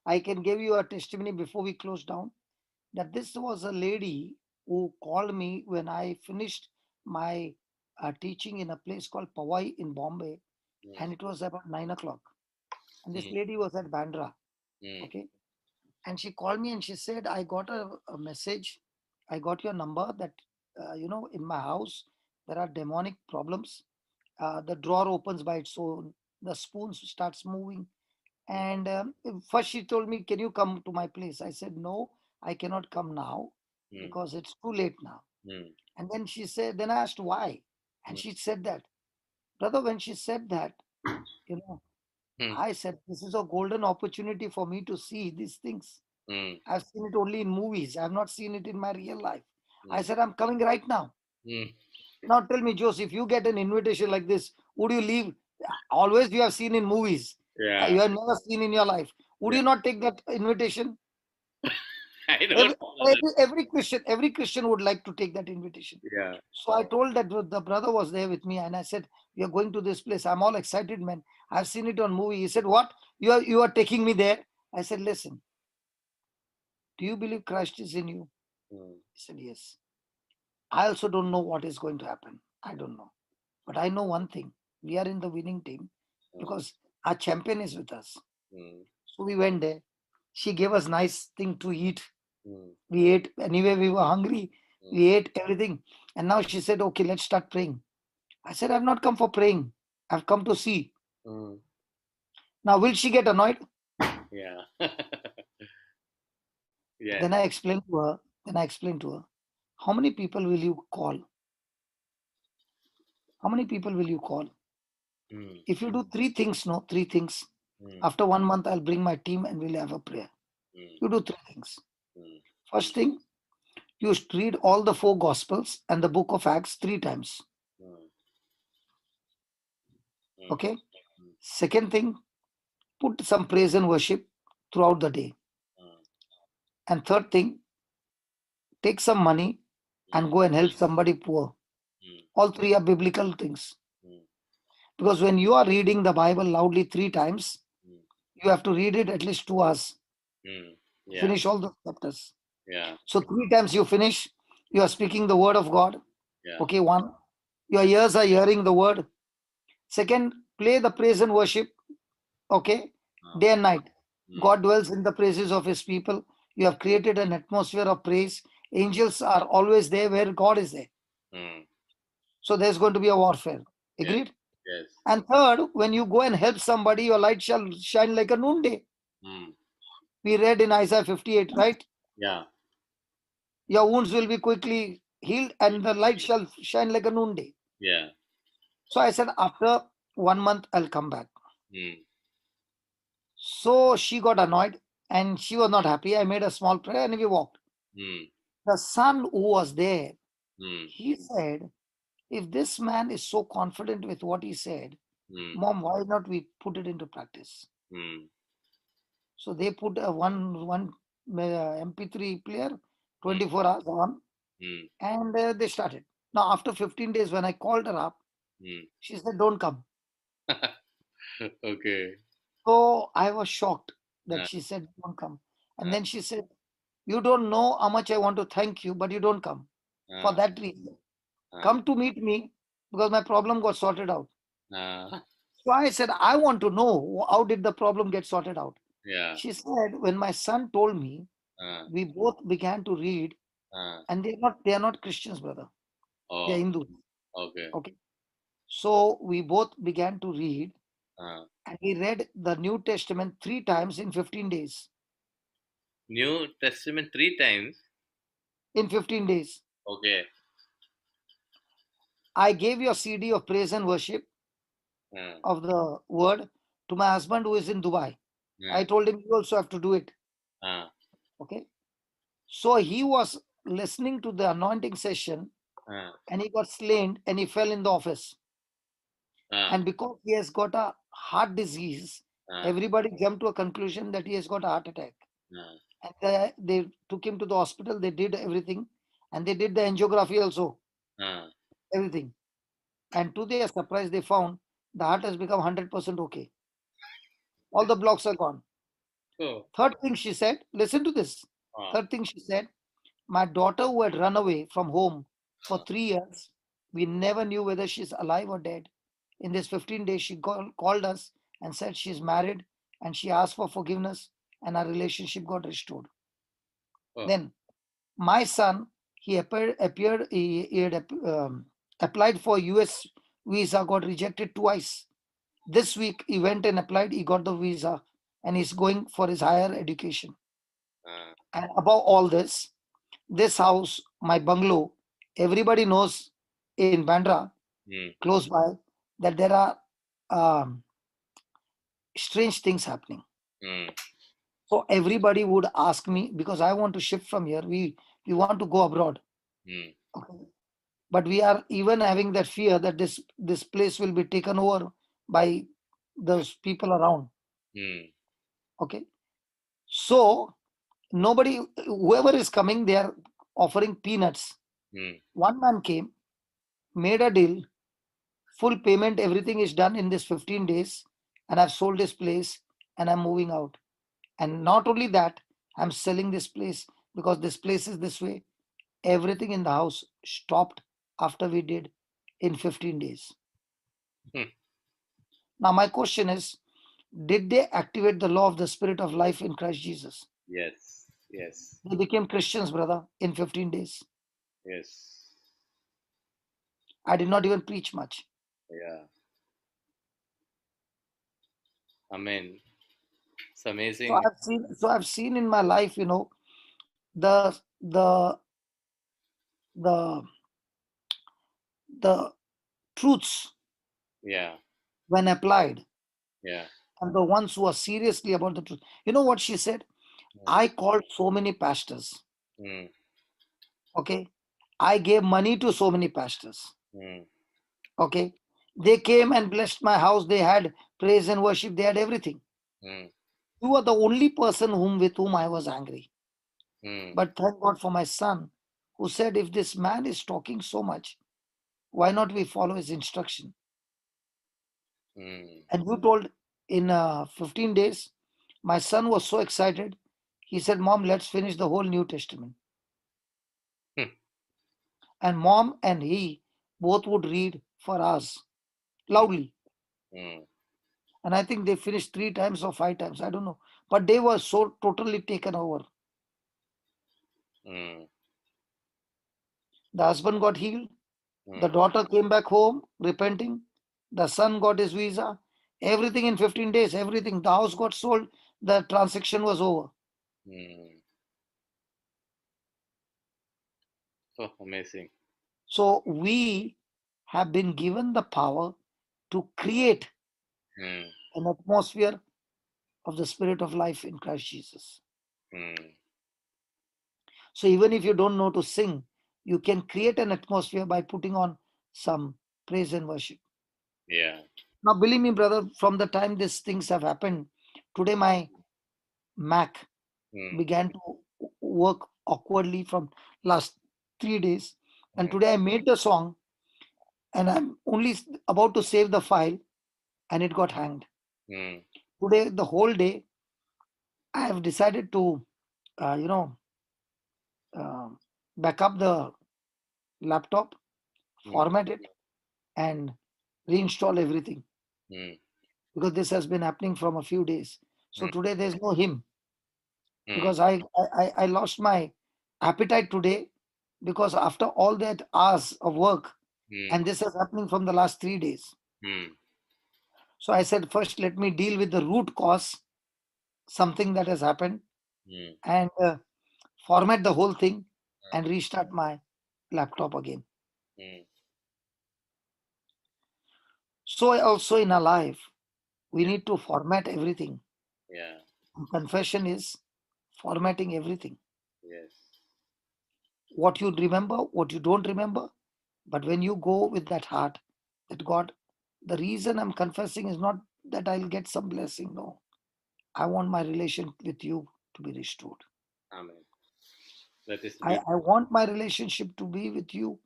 I can give you a testimony before we close down, that this was a lady who called me when I finished my teaching in a place called Powai in Bombay, and it mm, was about 9 o'clock. And this mm, lady was at Bandra, mm, okay. And she called me and she said, I got a message. I got your number that, in my house, there are demonic problems. The drawer opens by its own, the spoons starts moving. And first she told me, can you come to my place? I said, no, I cannot come now mm, because it's too late now. mm, And then she said, then I asked why. And mm, she said that, brother, when she said that, you know, mm, I said, this is a golden opportunity for me to see these things. mm, I've seen it only in movies. I've not seen it in my real life. I mm, said, I'm coming right now. mm. Now tell me, Joseph, if you get an invitation like this, would you leave? Always you have seen in movies. Yeah, You have never seen in your life. Would yeah. you not take that invitation? I don't Every, know. every Christian would like to take that invitation. Yeah. So I told that the brother was there with me, and I said, "We are going to this place. I'm all excited, man. I've seen it on movie." He said, "What? You are taking me there?" I said, "Listen, do you believe Christ is in you?" Mm, He said, "Yes." I also don't know what is going to happen. I don't know. But I know one thing. We are in the winning team mm, because our champion is with us. mm, So we went there. She gave us nice thing to eat. mm, We ate. Anyway, we were hungry. mm, We ate everything. And now she said, okay, let's start praying. I said, I've not come for praying. I've come to see. mm. Now, will she get annoyed? Yeah. Yes. Then I explained to her. How many people will you call? How many people will you call? Mm, If you do three things, no, three things. mm, After 1 month, I'll bring my team and we'll have a prayer. mm, You do three things. mm, First thing, you read all the four gospels and the book of Acts 3 times. mm, mm, Okay. Second thing, put some praise and worship throughout the day. mm, And third thing, take some money and mm, go and help somebody poor. mm, All three are biblical things. mm, Because when you are reading the Bible loudly 3 times, mm, you have to read it at least 2 hours. mm. Yeah. Finish all the chapters. Yeah. So 3 times you finish, you are speaking the word of God. Yeah. Okay, one. Your ears are hearing the word. Second, play the praise and worship. Okay, Ah, day and night. mm, God dwells in the praises of his people. You have created an atmosphere of praise. Angels are always there where God is there. mm. So there's going to be a warfare. Yes. Agreed? Yes. And third, when you go and help somebody, your light shall shine like a noonday. Mm. We read in Isaiah 58, right? Yeah. Your wounds will be quickly healed and the light shall shine like a noonday. Yeah. So I said, after 1 month, I'll come back. Mm. So she got annoyed and she was not happy. I made a small prayer and we walked. Mm. The son who was there, Mm. he said, if this man is so confident with what he said, Mm. Mom, why not we put it into practice? Mm. So they put a one MP3 player, Mm. 24 hours on, Mm. and they started. Now after 15 days, when I called her up, Mm. she said, "Don't come." Okay. So I was shocked that Uh, she said, "Don't come." And uh, then she said, "You don't know how much I want to thank you, but you don't come. For uh, that reason, uh, come to meet me because my problem got sorted out." uh, So I said, "I want to know how did the problem get sorted out." yeah. She said, "When my son told me, Uh, we both began to read, uh, and they are not Christians, brother. They are oh, Hindus. okay. Okay. So we both began to read, Uh, and we read the New Testament 3 times in 15 days. New Testament three times. In 15 days. Okay. I gave you a CD of praise and worship Uh, of the word to my husband who is in Dubai. I uh, told him, you also have to do it. uh, Okay. So he was listening to the anointing session uh, and he got slain and he fell in the office. uh, And because he has got a heart disease, uh, everybody jumped to a conclusion that he has got a heart attack. uh, And they took him to the hospital. They did everything. And they did the angiography also, uh. everything. And to their surprise, they found the heart has become 100% okay. All the blocks are gone. Oh. Third thing she said, listen to this. Uh, Third thing she said, my daughter who had run away from home for uh, 3 years, we never knew whether she's alive or dead. In this 15 days, she called us and said she's married and she asked for forgiveness and our relationship got restored. oh. Then my son, he had applied for US visa, got rejected twice. This week he went and applied, he got the visa and he's going for his higher education. Uh, And above all this house, my bungalow, everybody knows in Bandra, mm, close by, that there are um, strange things happening. mm, So everybody would ask me because I want to shift from here. We want to go abroad. mm, Okay. But we are even having that fear that this place will be taken over by those people around. mm, Okay. So nobody, whoever is coming, they are offering peanuts. mm, One man came, made a deal, full payment, everything is done in this 15 days, and I've sold this place and I'm moving out. And not only that, I'm selling this place because this place is this way. Everything in the house stopped after we did in 15 days. mm. Now, my question is, did they activate the law of the spirit of life in Christ Jesus? Yes. Yes. They became Christians, brother, in 15 days. Yes. I did not even preach much. Yeah. Amen. It's amazing. So I've seen in my life, the the the the truths Yeah. when applied, Yeah. and the ones who are seriously about the truth. You know what she said? I called so many pastors. Mm, Okay. I gave money to so many pastors. mm, Okay. They came and blessed my house. They had praise and worship. They had everything. mm, You are the only person with whom I was angry. mm, But thank God for my son who said, if this man is talking so much, why not we follow his instruction? mm. And you told in 15 days, my son was so excited. He said, Mom, let's finish the whole New Testament. Hmm. And mom and he both would read for us loudly. Mm, And I think they finished 3 times or 5 times. I don't know. But they were so totally taken over. mm, The husband got healed. The mm, daughter came back home repenting. The son got his visa. Everything in 15 days, everything. The house got sold. The transaction was over. mm. Oh, amazing. So we have been given the power to create Mm. an atmosphere of the spirit of life in Christ Jesus. Mm. So even if you don't know to sing, you can create an atmosphere by putting on some praise and worship. Yeah. Now, believe me, brother, from the time these things have happened, today my Mac Mm. began to work awkwardly from last 3 days. And Mm. today I made the song and I'm only about to save the file and it got hanged. Mm. Today, the whole day, I have decided to, uh, you know, uh, back up the laptop, Mm. format it, and reinstall everything Mm. because this has been happening from a few days. So Mm. today there's no hymn Mm. because I lost my appetite today because after all that hours of work, Mm. and this is happening from the last 3 days. Mm. So I said, first, let me deal with the root cause, something that has happened, Mm. and format the whole thing and restart my laptop again. Mm. So also in our life, we Yeah. need to format everything. Yeah. And confession is formatting everything. Yes. What you remember, what you don't remember. But when you go with that heart, that God, the reason I'm confessing is not that I'll get some blessing. No, I want my relation with you to be restored. Amen. That is I, beautiful. I want my relationship to be with you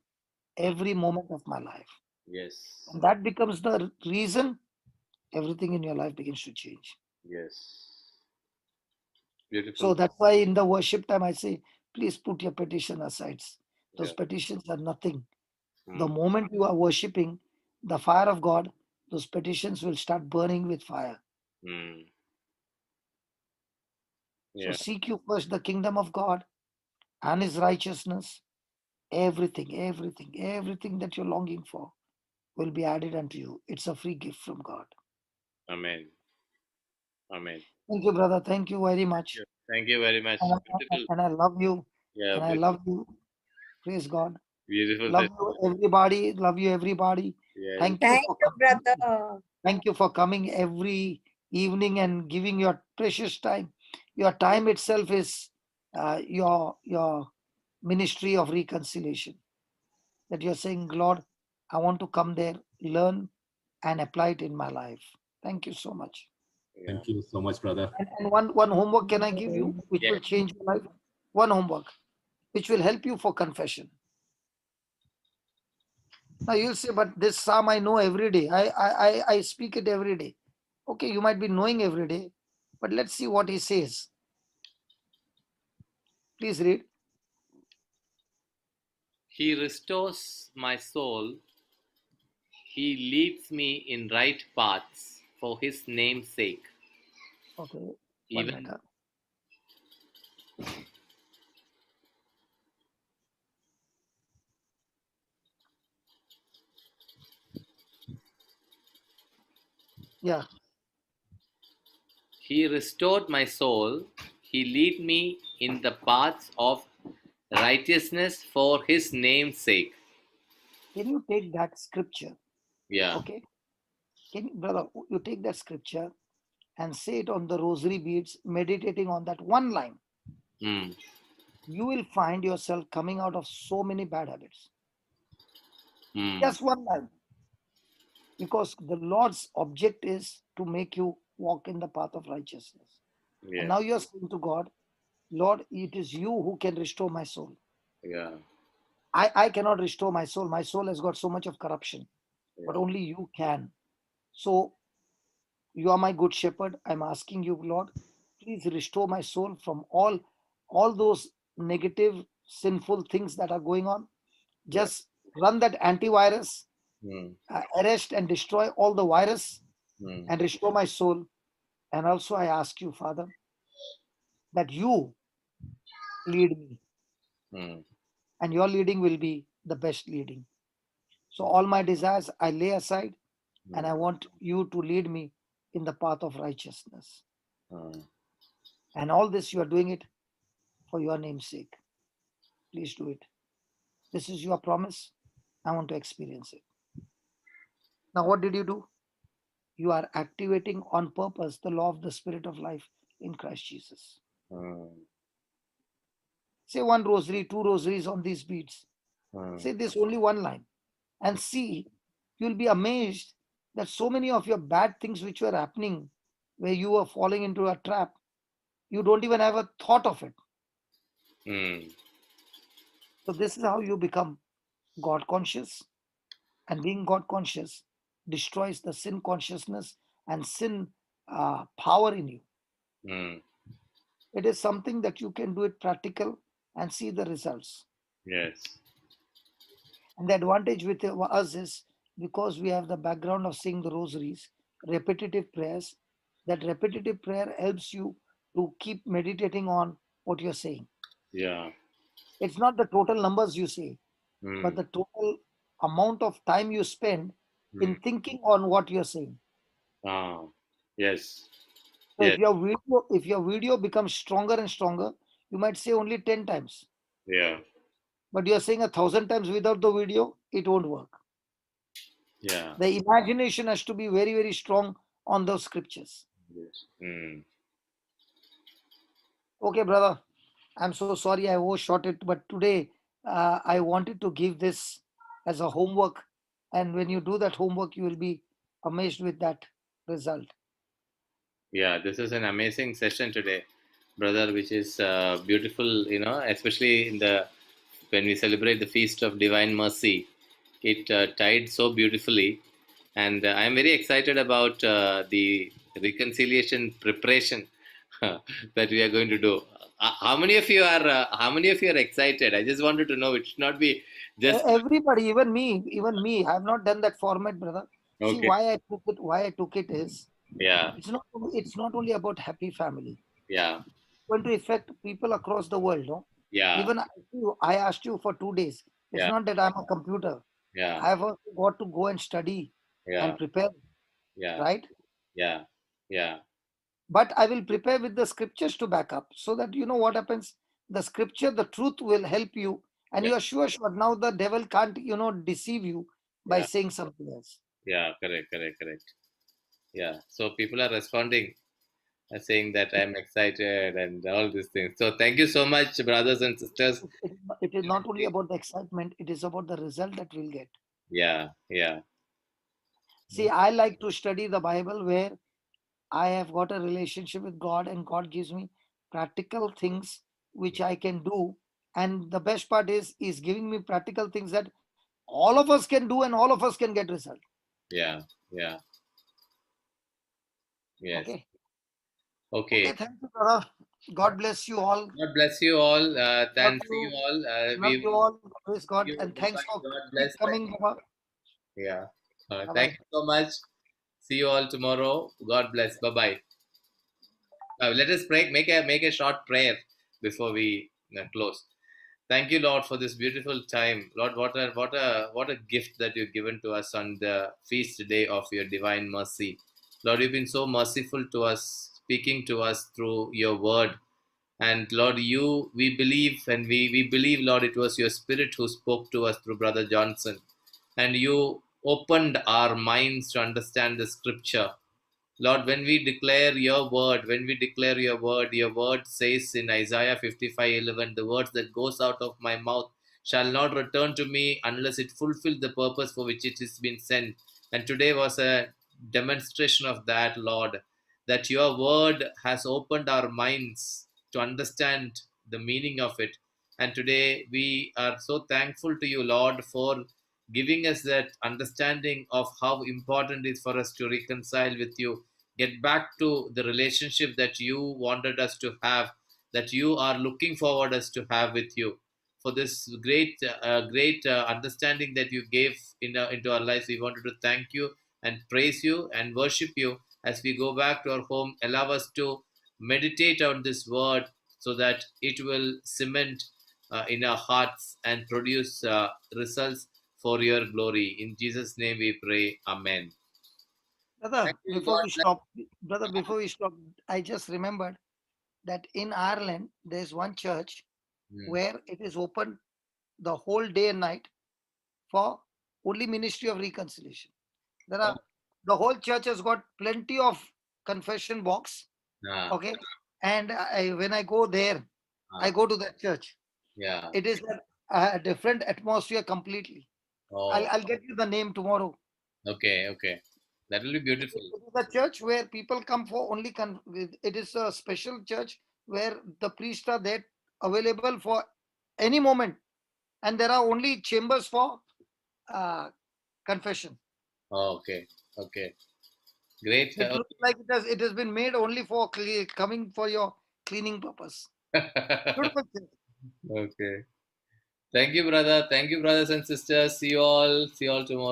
Mm. every moment of my life. Yes. And that becomes the reason everything in your life begins to change. Yes. Beautiful. So that's why in the worship time, I say, please put your petition aside. Those Yeah. petitions are nothing. The Mm. moment you are worshiping the fire of God, those petitions will start burning with fire. Mm. So Yeah. seek you first the kingdom of God and his righteousness. Everything that you're longing for will be added unto you. It's a free gift from God. Amen. Amen. Thank you, brother. Thank you very much. Yeah. Thank you very much. And Beautiful. and I love you. Yeah. And I love you. Praise God. Beautiful Love session. you, everybody. Love you, everybody. Yeah. Thank you Thank for you, coming. brother. Thank you for coming every evening and giving your precious time. Your time itself is your ministry of reconciliation. That you're saying, Lord, I want to come there, learn, and apply it in my life. Thank you so much. Yeah. Thank you so much, brother. And one homework can I give you, which Yeah. will change your life? One homework, which will help you for confession. Now you'll say, but this psalm I know every day. I speak it every day. Okay, you might be knowing every day, but let's see what he says. Please read. He restores my soul. He leads me in right paths for his name's sake. Okay, one Even minute. Yeah. he restored my soul. He lead me in the paths of righteousness for his name's sake. Can you take that scripture? Yeah. Okay. Can you, brother, you take that scripture and say it on the rosary beads, meditating on that one line. Mm. You will find yourself coming out of so many bad habits. Mm. Just one line. Because the Lord's object is to make you walk in the path of righteousness. And Yeah. now you're saying to God, Lord, it is you who can restore my soul. Yeah. I cannot restore my soul. My soul has got so much of corruption, but Yeah. only you can. So you are my good shepherd. I'm asking you, Lord, please restore my soul from all those negative, sinful things that are going on. Yeah. Just run that antivirus, Mm. arrest and destroy all the virus Mm. and restore my soul. And also I ask you, Father, that you lead me Mm. and your leading will be the best leading. So all my desires I lay aside and Mm. I want you to lead me in the path of righteousness. Mm. And all this you are doing it for your name's sake. Please do it. This is your promise. I want to experience it. Now, what did you do? You are activating on purpose the law of the Spirit of life in Christ Jesus. mm, Say one rosary, two rosaries on these beads. mm, Say this only one line and see, you'll be amazed that so many of your bad things which were happening, where you were falling into a trap, you don't even have a thought of it. mm. So, this is how you become God conscious, and being God conscious destroys the sin consciousness and sin power in you. Mm. It is something that you can do it practical and see the results. Yes. And the advantage with us is because we have the background of saying the rosaries, repetitive prayers, that repetitive prayer helps you to keep meditating on what you're saying. Yeah. It's not the total numbers you say, but Mm. the total amount of time you spend Mm. in thinking on what you're saying. Ah. Yes. So Yes. if your video becomes stronger and stronger, you might say only 10 times. Yeah. But you're saying 1,000 times without the video, it won't work. Yeah. The imagination has to be very, very strong on those scriptures. Yes. Mm. Okay, brother. I'm so sorry I overshot it, but today I wanted to give this as a homework. And when you do that homework, you will be amazed with that result. Yeah. This is an amazing session today, brother, which is beautiful. Especially in the when we celebrate the feast of Divine Mercy, it tied so beautifully, and I am very excited about the reconciliation preparation that we are going to do. How many of you are? How many of you are excited? I just wanted to know. It should not be just Everybody, even me, I have not done that format, brother. See okay. why I took it is Yeah, it's not only about happy family. yeah, It's going to affect people across the world, no? yeah, Even I asked you for 2 days. It's yeah, not that I'm a computer. yeah, I've also got to go and study yeah, and prepare, yeah, right? yeah, yeah, But I will prepare with the scriptures to back up so that you know what happens. The scripture, the truth will help you, and yeah, you are sure. Now the devil can't, deceive you by yeah, saying something else. yeah. Correct, correct, correct. Yeah. So people are responding, saying that I'm excited and all these things. So thank you so much, brothers and sisters. It is not only about the excitement; it is about the result that we'll get. Yeah, yeah, See, I like to study the Bible where I have got a relationship with God, and God gives me practical things which I can do. And the best part is giving me practical things that all of us can do and all of us can get result. yeah, yeah. Yes. Okay. Okay. Okay. Thank you, brother. God bless you all. God bless you all. Love And see you you. all. Love you all. Praise See God. you. And Bye thanks bye. for God keep bless. Thank coming, Baba. you. Yeah. Bye Thank bye. you so much. See you all tomorrow. God bless. Bye bye. Let us pray. Make a short prayer before we close. Thank you, Lord, for this beautiful time. Lord, what a gift that you've given to us on the feast day of your divine mercy. Lord, you've been so merciful to us, speaking to us through your word. And Lord, we believe, and we believe, Lord, it was your spirit who spoke to us through Brother Johnson. And you opened our minds to understand the scripture. Lord, when we declare your word says in Isaiah 55:11, the words that goes out of my mouth shall not return to me unless it fulfill the purpose for which it has been sent. And today was a demonstration of that, Lord, that your word has opened our minds to understand the meaning of it. And today we are so thankful to you, Lord, for giving us that understanding of how important it is for us to reconcile with you, get back to the relationship that you wanted us to have, that you are looking forward us to have with you. For this great understanding that you gave into our lives, we wanted to thank you and praise you and worship you as we go back to our home. Allow us to meditate on this word so that it will cement in our hearts and produce results for your glory. In Jesus' name we pray. Amen. Thank Brother, you. God bless. before we stop, I just remembered that in Ireland there's one church Mm, where it is open the whole day and night for only Ministry of Reconciliation. There Oh, are the whole church has got plenty of confession box. ah, Okay, and when I go there, I ah, go to that church. yeah. It is a different atmosphere completely. Oh, I'll get you the name tomorrow. okay, okay. That will be beautiful. It is a church where people come for only. It is a special church where the priests are there available for any moment, and there are only chambers for uh, confession. Oh, okay, okay. Great. It looks like it has been made only for coming for your cleaning purpose. Beautiful church. Okay. Thank you, brother. Thank you, brothers and sisters. See you all. See you all tomorrow.